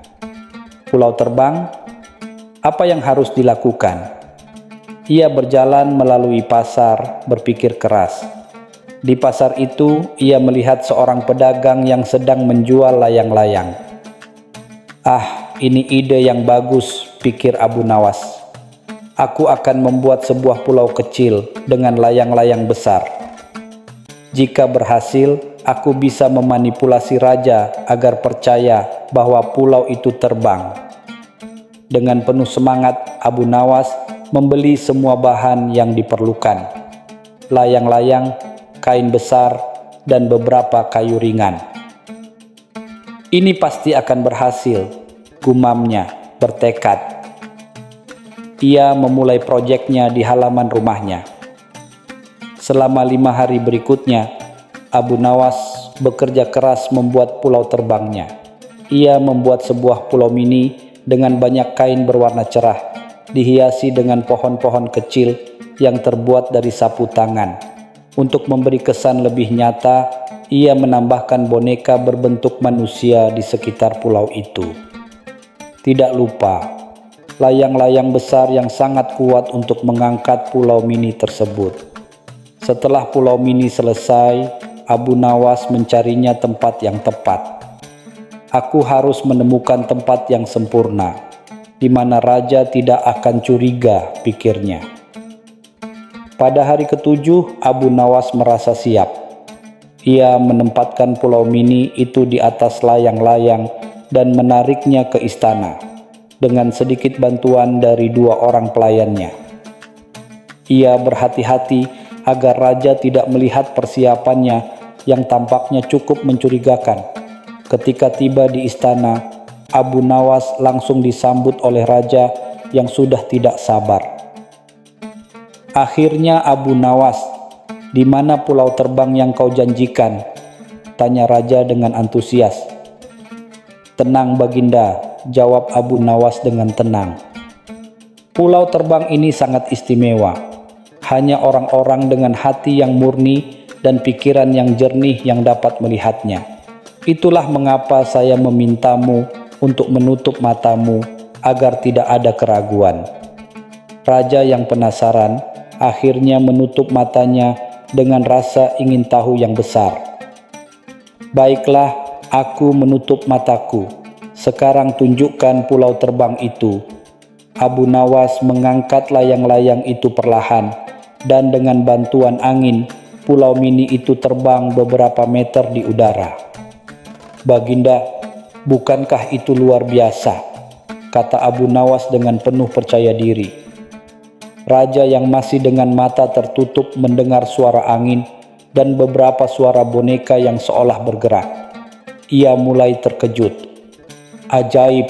A: Pulau Terbang, apa yang harus dilakukan? Ia berjalan melalui pasar, berpikir keras. Di pasar itu, ia melihat seorang pedagang yang sedang menjual layang-layang. Ini ide yang bagus, pikir Abu Nawas. Aku akan membuat sebuah pulau kecil dengan layang-layang besar. Jika berhasil, aku bisa memanipulasi raja agar percaya bahwa pulau itu terbang. Dengan penuh semangat, Abu Nawas membeli semua bahan yang diperlukan. Layang-layang, kain besar, dan beberapa kayu ringan. Ini pasti akan berhasil, gumamnya bertekad. Ia memulai proyeknya di halaman rumahnya. Selama 5 hari berikutnya, Abu Nawas bekerja keras membuat pulau terbangnya. Ia membuat sebuah pulau mini dengan banyak kain berwarna cerah, dihiasi dengan pohon-pohon kecil yang terbuat dari sapu tangan. Untuk memberi kesan lebih nyata, ia menambahkan boneka berbentuk manusia di sekitar pulau itu. Tidak lupa, layang-layang besar yang sangat kuat untuk mengangkat pulau mini tersebut. Setelah pulau mini selesai, Abu Nawas mencarinya tempat yang tepat. Aku harus menemukan tempat yang sempurna, di mana raja tidak akan curiga, pikirnya. Pada hari ke-7, Abu Nawas merasa siap. Ia menempatkan pulau mini itu di atas layang-layang dan menariknya ke istana, dengan sedikit bantuan dari 2 orang pelayannya. Ia berhati-hati agar raja tidak melihat persiapannya yang tampaknya cukup mencurigakan. Ketika tiba di istana, Abu Nawas langsung disambut oleh raja yang sudah tidak sabar. Akhirnya Abu Nawas, di mana pulau terbang yang kau janjikan? Tanya raja dengan antusias. Tenang Baginda, jawab Abu Nawas dengan tenang. Pulau terbang ini sangat istimewa. Hanya orang-orang dengan hati yang murni dan pikiran yang jernih yang dapat melihatnya. Itulah mengapa saya memintamu untuk menutup matamu agar tidak ada keraguan. Raja yang penasaran akhirnya menutup matanya dengan rasa ingin tahu yang besar. Baiklah, aku menutup mataku. Sekarang tunjukkan pulau terbang itu. Abu Nawas mengangkat layang-layang itu perlahan, dan dengan bantuan angin, pulau mini itu terbang beberapa meter di udara. Baginda, bukankah itu luar biasa? Kata Abu Nawas dengan penuh percaya diri. Raja yang masih dengan mata tertutup mendengar suara angin dan beberapa suara boneka yang seolah bergerak. Ia mulai terkejut. Ajaib,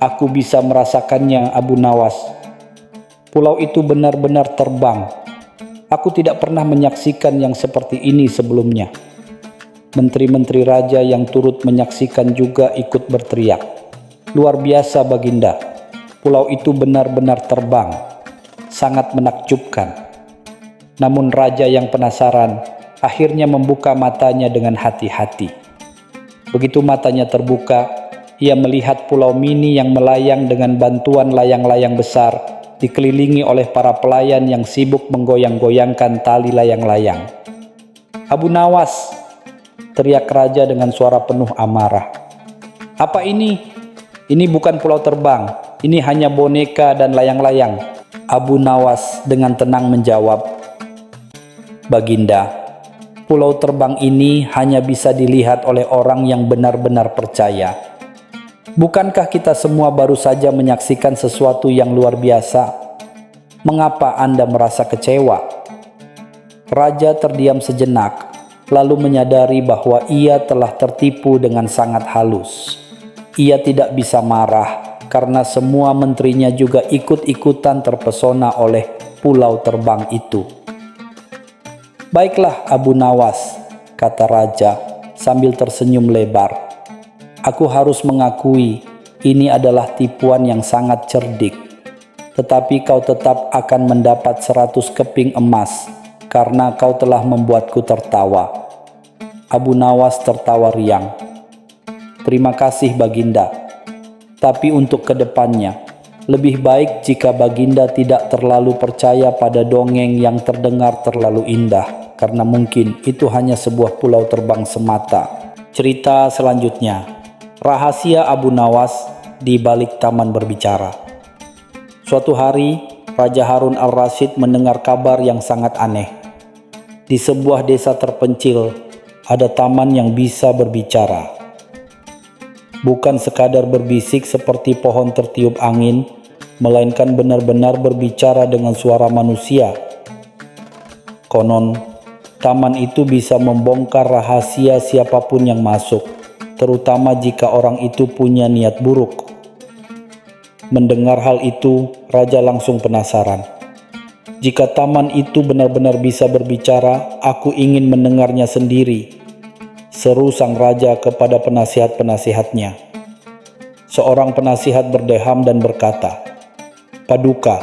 A: aku bisa merasakannya, Abu Nawas. Pulau itu benar-benar terbang. Aku tidak pernah menyaksikan yang seperti ini sebelumnya. Menteri-menteri raja yang turut menyaksikan juga ikut berteriak. Luar biasa Baginda, pulau itu benar-benar terbang. Sangat menakjubkan. Namun raja yang penasaran akhirnya membuka matanya dengan hati-hati. Begitu matanya terbuka, ia melihat pulau mini yang melayang dengan bantuan layang-layang besar, dikelilingi oleh para pelayan yang sibuk menggoyang-goyangkan tali layang-layang. Abu Nawas, teriak raja dengan suara penuh amarah. Apa ini? Ini bukan pulau terbang, ini hanya boneka dan layang-layang. Abu Nawas dengan tenang menjawab, Baginda, pulau terbang ini hanya bisa dilihat oleh orang yang benar-benar percaya. Bukankah kita semua baru saja menyaksikan sesuatu yang luar biasa? Mengapa Anda merasa kecewa? Raja terdiam sejenak, lalu menyadari bahwa ia telah tertipu dengan sangat halus. Ia tidak bisa marah karena semua menterinya juga ikut-ikutan terpesona oleh pulau terbang itu. Baiklah Abu Nawas, kata raja sambil tersenyum lebar. Aku harus mengakui ini adalah tipuan yang sangat cerdik. Tetapi kau tetap akan mendapat 100 keping emas karena kau telah membuatku tertawa. Abu Nawas tertawa riang. Terima kasih Baginda. Tapi untuk kedepannya, lebih baik jika Baginda tidak terlalu percaya pada dongeng yang terdengar terlalu indah, karena mungkin itu hanya sebuah pulau terbang semata. Cerita selanjutnya. Rahasia Abu Nawas di balik taman berbicara. Suatu hari, Raja Harun al-Rasyid mendengar kabar yang sangat aneh. Di sebuah desa terpencil, ada taman yang bisa berbicara. Bukan sekadar berbisik seperti pohon tertiup angin, melainkan benar-benar berbicara dengan suara manusia. Konon, taman itu bisa membongkar rahasia siapapun yang masuk, terutama jika orang itu punya niat buruk. Mendengar hal itu, raja langsung penasaran. Jika taman itu benar-benar bisa berbicara, aku ingin mendengarnya sendiri, seru sang raja kepada penasihat-penasihatnya. Seorang penasihat berdeham dan berkata, "Paduka,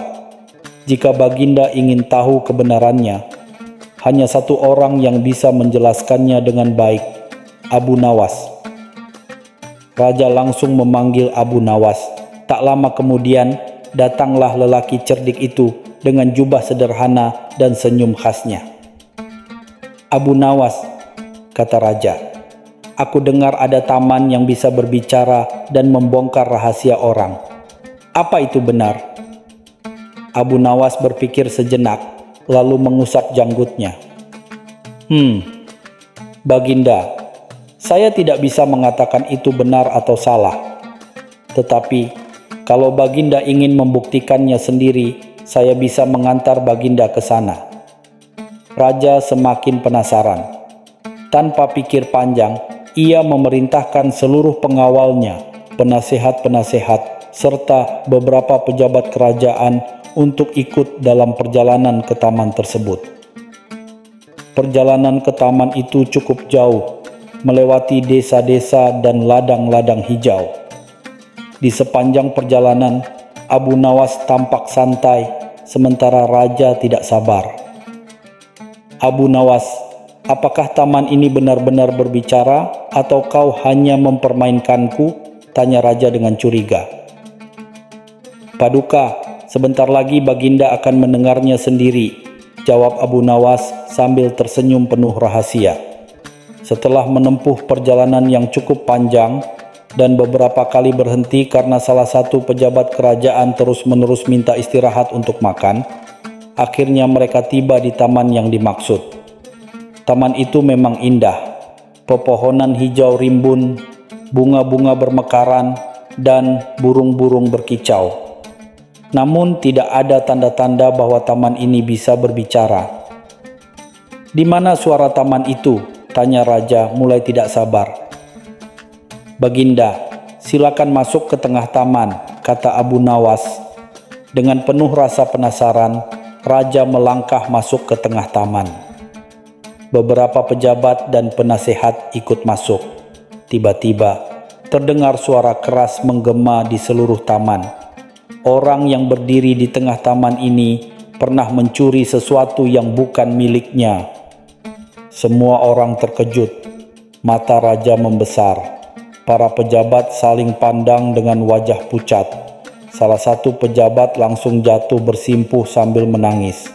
A: jika Baginda ingin tahu kebenarannya, hanya satu orang yang bisa menjelaskannya dengan baik, Abu Nawas." Raja langsung memanggil Abu Nawas. Tak lama kemudian, datanglah lelaki cerdik itu dengan jubah sederhana dan senyum khasnya. "Abu Nawas," kata raja, "aku dengar ada taman yang bisa berbicara dan membongkar rahasia orang. Apa itu benar?" Abu Nawas berpikir sejenak, lalu mengusap janggutnya. Baginda, saya tidak bisa mengatakan itu benar atau salah. Tetapi, kalau Baginda ingin membuktikannya sendiri, saya bisa mengantar Baginda ke sana." Raja semakin penasaran. Tanpa pikir panjang, ia memerintahkan seluruh pengawalnya, penasihat-penasihat, serta beberapa pejabat kerajaan untuk ikut dalam perjalanan ke taman tersebut. Perjalanan ke taman itu cukup jauh, melewati desa-desa dan ladang-ladang hijau. Di sepanjang perjalanan, Abu Nawas tampak santai, sementara raja tidak sabar. "Abu Nawas, apakah taman ini benar-benar berbicara atau kau hanya mempermainkanku?" tanya raja dengan curiga. "Paduka, sebentar lagi Baginda akan mendengarnya sendiri," jawab Abu Nawas sambil tersenyum penuh rahasia. Setelah menempuh perjalanan yang cukup panjang dan beberapa kali berhenti karena salah satu pejabat kerajaan terus-menerus minta istirahat untuk makan, akhirnya mereka tiba di taman yang dimaksud. Taman itu memang indah. Pepohonan hijau rimbun, bunga-bunga bermekaran, dan burung-burung berkicau. Namun tidak ada tanda-tanda bahwa taman ini bisa berbicara. "Di mana suara taman itu?" tanya raja mulai tidak sabar. "Baginda, silakan masuk ke tengah taman," kata Abu Nawas. Dengan penuh rasa penasaran, raja melangkah masuk ke tengah taman. Beberapa pejabat dan penasihat ikut masuk. Tiba-tiba, terdengar suara keras menggema di seluruh taman. Orang yang berdiri di tengah taman ini pernah mencuri sesuatu yang bukan miliknya. Semua orang terkejut. Mata raja membesar. Para pejabat saling pandang dengan wajah pucat. Salah satu pejabat langsung jatuh bersimpuh sambil menangis.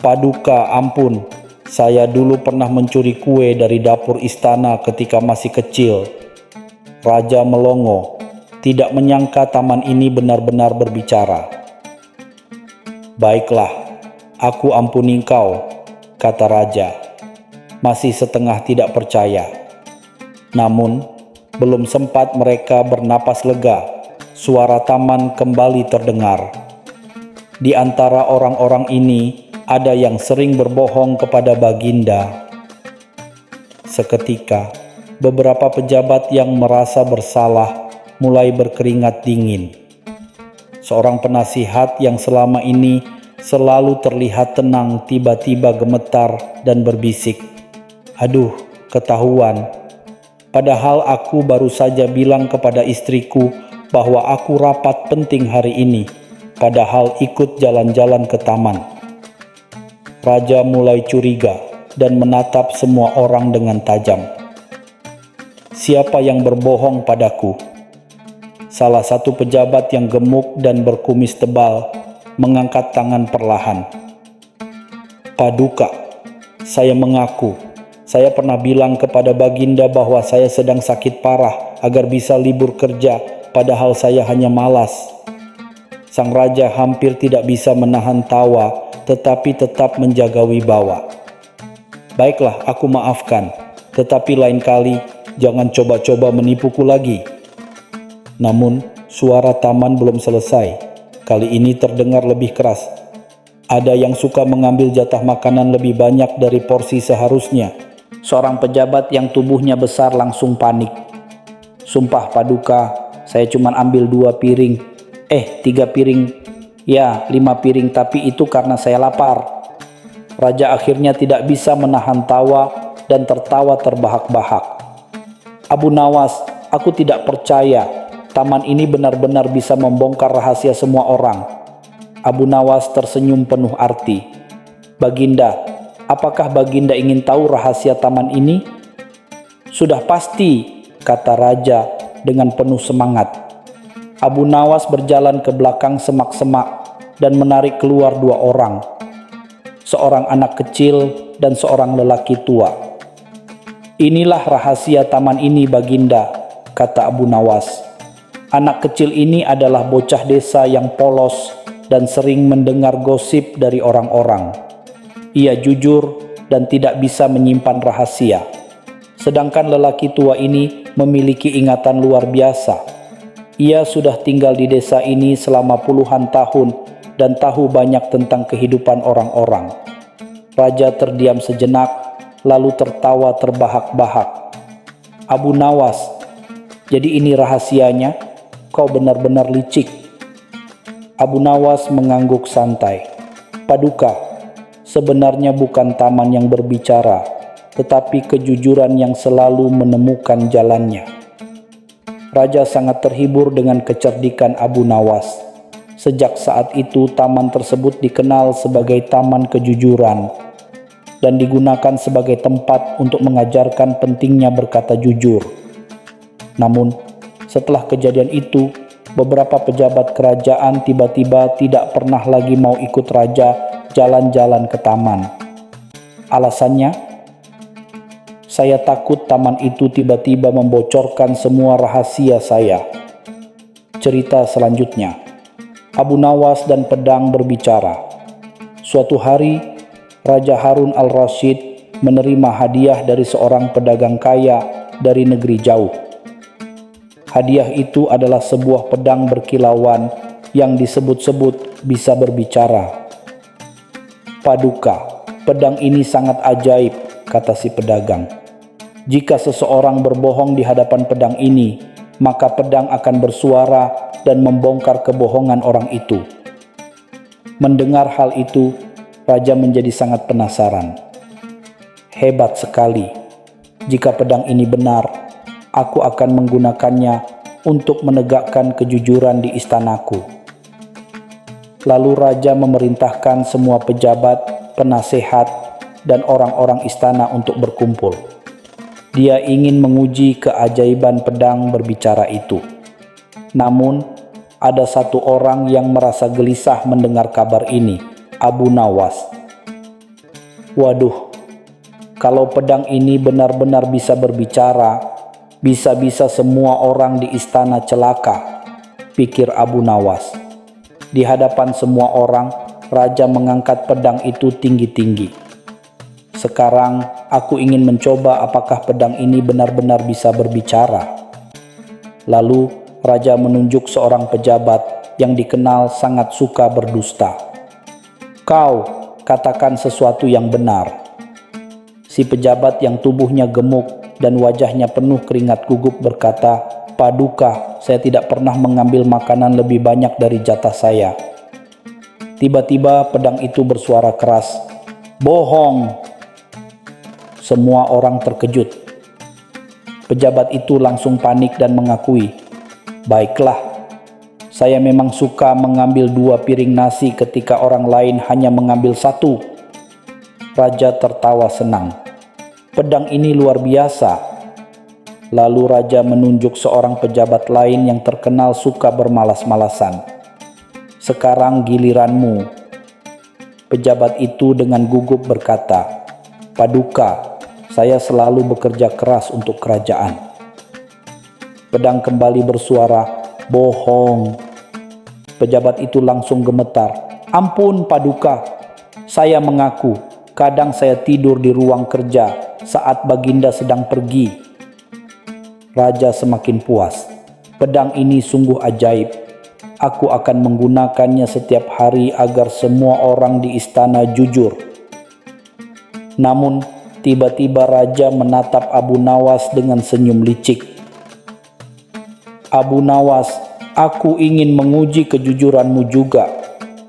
A: "Paduka, ampun. Saya dulu pernah mencuri kue dari dapur istana ketika masih kecil." Raja melongo, tidak menyangka taman ini benar-benar berbicara. "Baiklah, aku ampuni kau," kata raja, masih setengah tidak percaya. Namun, belum sempat mereka bernapas lega, suara taman kembali terdengar. Di antara orang-orang ini, ada yang sering berbohong kepada Baginda. Seketika, beberapa pejabat yang merasa bersalah mulai berkeringat dingin. Seorang penasihat yang selama ini selalu terlihat tenang tiba-tiba gemetar dan berbisik, "Aduh, ketahuan. Padahal aku baru saja bilang kepada istriku bahwa aku rapat penting hari ini, padahal ikut jalan-jalan ke taman." Raja mulai curiga dan menatap semua orang dengan tajam. "Siapa yang berbohong padaku?" Salah satu pejabat yang gemuk dan berkumis tebal mengangkat tangan perlahan. "Paduka, saya mengaku. Saya pernah bilang kepada Baginda bahwa saya sedang sakit parah agar bisa libur kerja, padahal saya hanya malas. Sang raja hampir tidak bisa menahan tawa, tetapi tetap menjaga wibawa. Baiklah, aku maafkan, tetapi lain kali jangan coba-coba menipuku lagi. Namun, suara taman belum selesai. Kali ini terdengar lebih keras. Ada yang suka mengambil jatah makanan lebih banyak dari porsi seharusnya. Seorang pejabat yang tubuhnya besar langsung panik. Sumpah Paduka, saya cuma ambil 2 piring. 3 piring. Ya, 5 piring, tapi itu karena saya lapar. Raja akhirnya tidak bisa menahan tawa dan tertawa terbahak-bahak. Abu Nawas, aku tidak percaya taman ini benar-benar bisa membongkar rahasia semua orang. Abu Nawas tersenyum penuh arti. Baginda, apakah Baginda ingin tahu rahasia taman ini? Sudah pasti, kata raja dengan penuh semangat. Abu Nawas berjalan ke belakang semak-semak dan menarik keluar 2 orang. Seorang anak kecil dan seorang lelaki tua. Inilah rahasia taman ini, Baginda, kata Abu Nawas. Anak kecil ini adalah bocah desa yang polos dan sering mendengar gosip dari orang-orang. Ia jujur dan tidak bisa menyimpan rahasia. Sedangkan lelaki tua ini memiliki ingatan luar biasa. Ia sudah tinggal di desa ini selama puluhan tahun dan tahu banyak tentang kehidupan orang-orang. Raja terdiam sejenak, lalu tertawa terbahak-bahak. Abu Nawas, jadi ini rahasianya? Kau benar-benar licik. Abu Nawas mengangguk santai. Paduka, sebenarnya bukan taman yang berbicara, tetapi kejujuran yang selalu menemukan jalannya. Raja sangat terhibur dengan kecerdikan Abu Nawas. Sejak saat itu taman tersebut dikenal sebagai Taman Kejujuran dan digunakan sebagai tempat untuk mengajarkan pentingnya berkata jujur. Namun, setelah kejadian itu, beberapa pejabat kerajaan tiba-tiba tidak pernah lagi mau ikut raja jalan-jalan ke taman. Alasannya, saya takut taman itu tiba-tiba membocorkan semua rahasia saya. Cerita selanjutnya, Abu Nawas dan pedang berbicara. Suatu hari, Raja Harun al-Rasyid menerima hadiah dari seorang pedagang kaya dari negeri jauh. Hadiah itu adalah sebuah pedang berkilauan yang disebut-sebut bisa berbicara. Paduka, pedang ini sangat ajaib, kata si pedagang. Jika seseorang berbohong di hadapan pedang ini, maka pedang akan bersuara dan membongkar kebohongan orang itu. Mendengar hal itu, raja menjadi sangat penasaran. Hebat sekali. Jika pedang ini benar, aku akan menggunakannya untuk menegakkan kejujuran di istanaku. Lalu raja memerintahkan semua pejabat, penasehat, dan orang-orang istana untuk berkumpul. Dia ingin menguji keajaiban pedang berbicara itu. Namun, ada satu orang yang merasa gelisah mendengar kabar ini, Abu Nawas. Waduh, kalau pedang ini benar-benar bisa berbicara, bisa-bisa semua orang di istana celaka, pikir Abu Nawas. Di hadapan semua orang, raja mengangkat pedang itu tinggi-tinggi. Sekarang aku ingin mencoba apakah pedang ini benar-benar bisa berbicara. Lalu raja menunjuk seorang pejabat yang dikenal sangat suka berdusta. Kau katakan sesuatu yang benar. Si pejabat yang tubuhnya gemuk dan wajahnya penuh keringat gugup berkata, Paduka, saya tidak pernah mengambil makanan lebih banyak dari jatah saya. Tiba-tiba pedang itu bersuara keras, bohong. Semua orang terkejut. Pejabat itu langsung panik dan mengakui, baiklah, saya memang suka mengambil 2 piring nasi ketika orang lain hanya mengambil 1. Raja tertawa senang. Pedang ini luar biasa. Lalu raja menunjuk seorang pejabat lain yang terkenal suka bermalas-malasan. Sekarang giliranmu. Pejabat itu dengan gugup berkata, Paduka, saya selalu bekerja keras untuk kerajaan. Pedang kembali bersuara, bohong. Pejabat itu langsung gemetar. "Ampun Paduka, saya mengaku kadang saya tidur di ruang kerja saat Baginda sedang pergi." Raja semakin puas. "Pedang ini sungguh ajaib. Aku akan menggunakannya setiap hari agar semua orang di istana jujur." Namun, tiba-tiba raja menatap Abu Nawas dengan senyum licik. "Abu Nawas, aku ingin menguji kejujuranmu juga.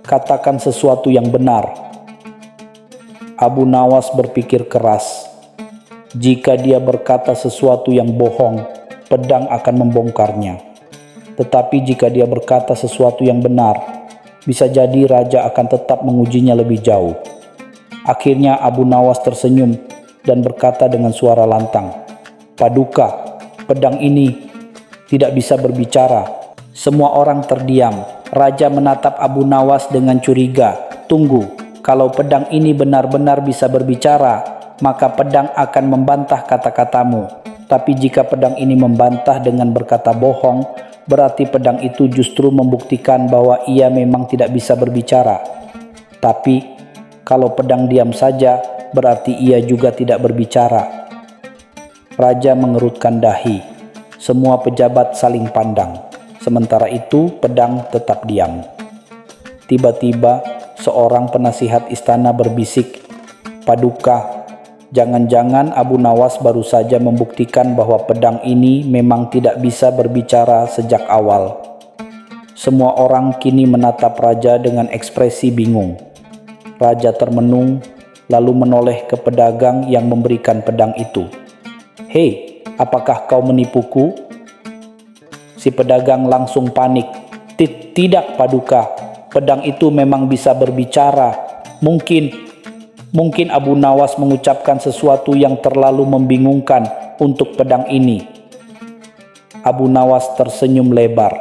A: Katakan sesuatu yang benar." Abu Nawas berpikir keras. Jika dia berkata sesuatu yang bohong, pedang akan membongkarnya. Tetapi jika dia berkata sesuatu yang benar, bisa jadi raja akan tetap mengujinya lebih jauh. Akhirnya Abu Nawas tersenyum dan berkata dengan suara lantang, "Paduka, pedang ini tidak bisa berbicara." Semua orang terdiam. Raja menatap Abu Nawas dengan curiga. "Tunggu, kalau pedang ini benar-benar bisa berbicara, maka pedang akan membantah kata-katamu. Tapi jika pedang ini membantah dengan berkata bohong, berarti pedang itu justru membuktikan bahwa ia memang tidak bisa berbicara. Tapi kalau pedang diam saja, berarti ia juga tidak berbicara." Raja mengerutkan dahi. Semua pejabat saling pandang. Sementara itu, pedang tetap diam. Tiba-tiba, seorang penasihat istana berbisik, "Paduka, jangan-jangan Abu Nawas baru saja membuktikan bahwa pedang ini memang tidak bisa berbicara sejak awal." Semua orang kini menatap raja dengan ekspresi bingung. Raja termenung, lalu menoleh ke pedagang yang memberikan pedang itu. "Hei, apakah kau menipuku?" Si pedagang langsung panik. Tidak Paduka, pedang itu memang bisa berbicara. Mungkin Abu Nawas mengucapkan sesuatu yang terlalu membingungkan untuk pedang ini." Abu Nawas tersenyum lebar.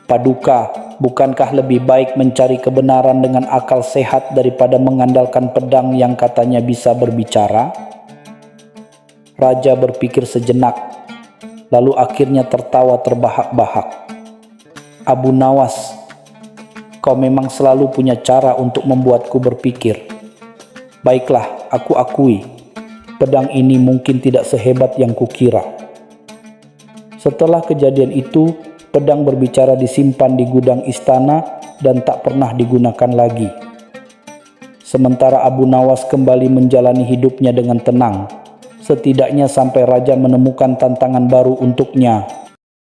A: "Paduka, bukankah lebih baik mencari kebenaran dengan akal sehat daripada mengandalkan pedang yang katanya bisa berbicara?" Raja berpikir sejenak, lalu akhirnya tertawa terbahak-bahak. "Abu Nawas, kau memang selalu punya cara untuk membuatku berpikir. Baiklah, aku akui, pedang ini mungkin tidak sehebat yang kukira." Setelah kejadian itu, pedang berbicara disimpan di gudang istana dan tak pernah digunakan lagi. Sementara Abu Nawas kembali menjalani hidupnya dengan tenang, setidaknya sampai raja menemukan tantangan baru untuknya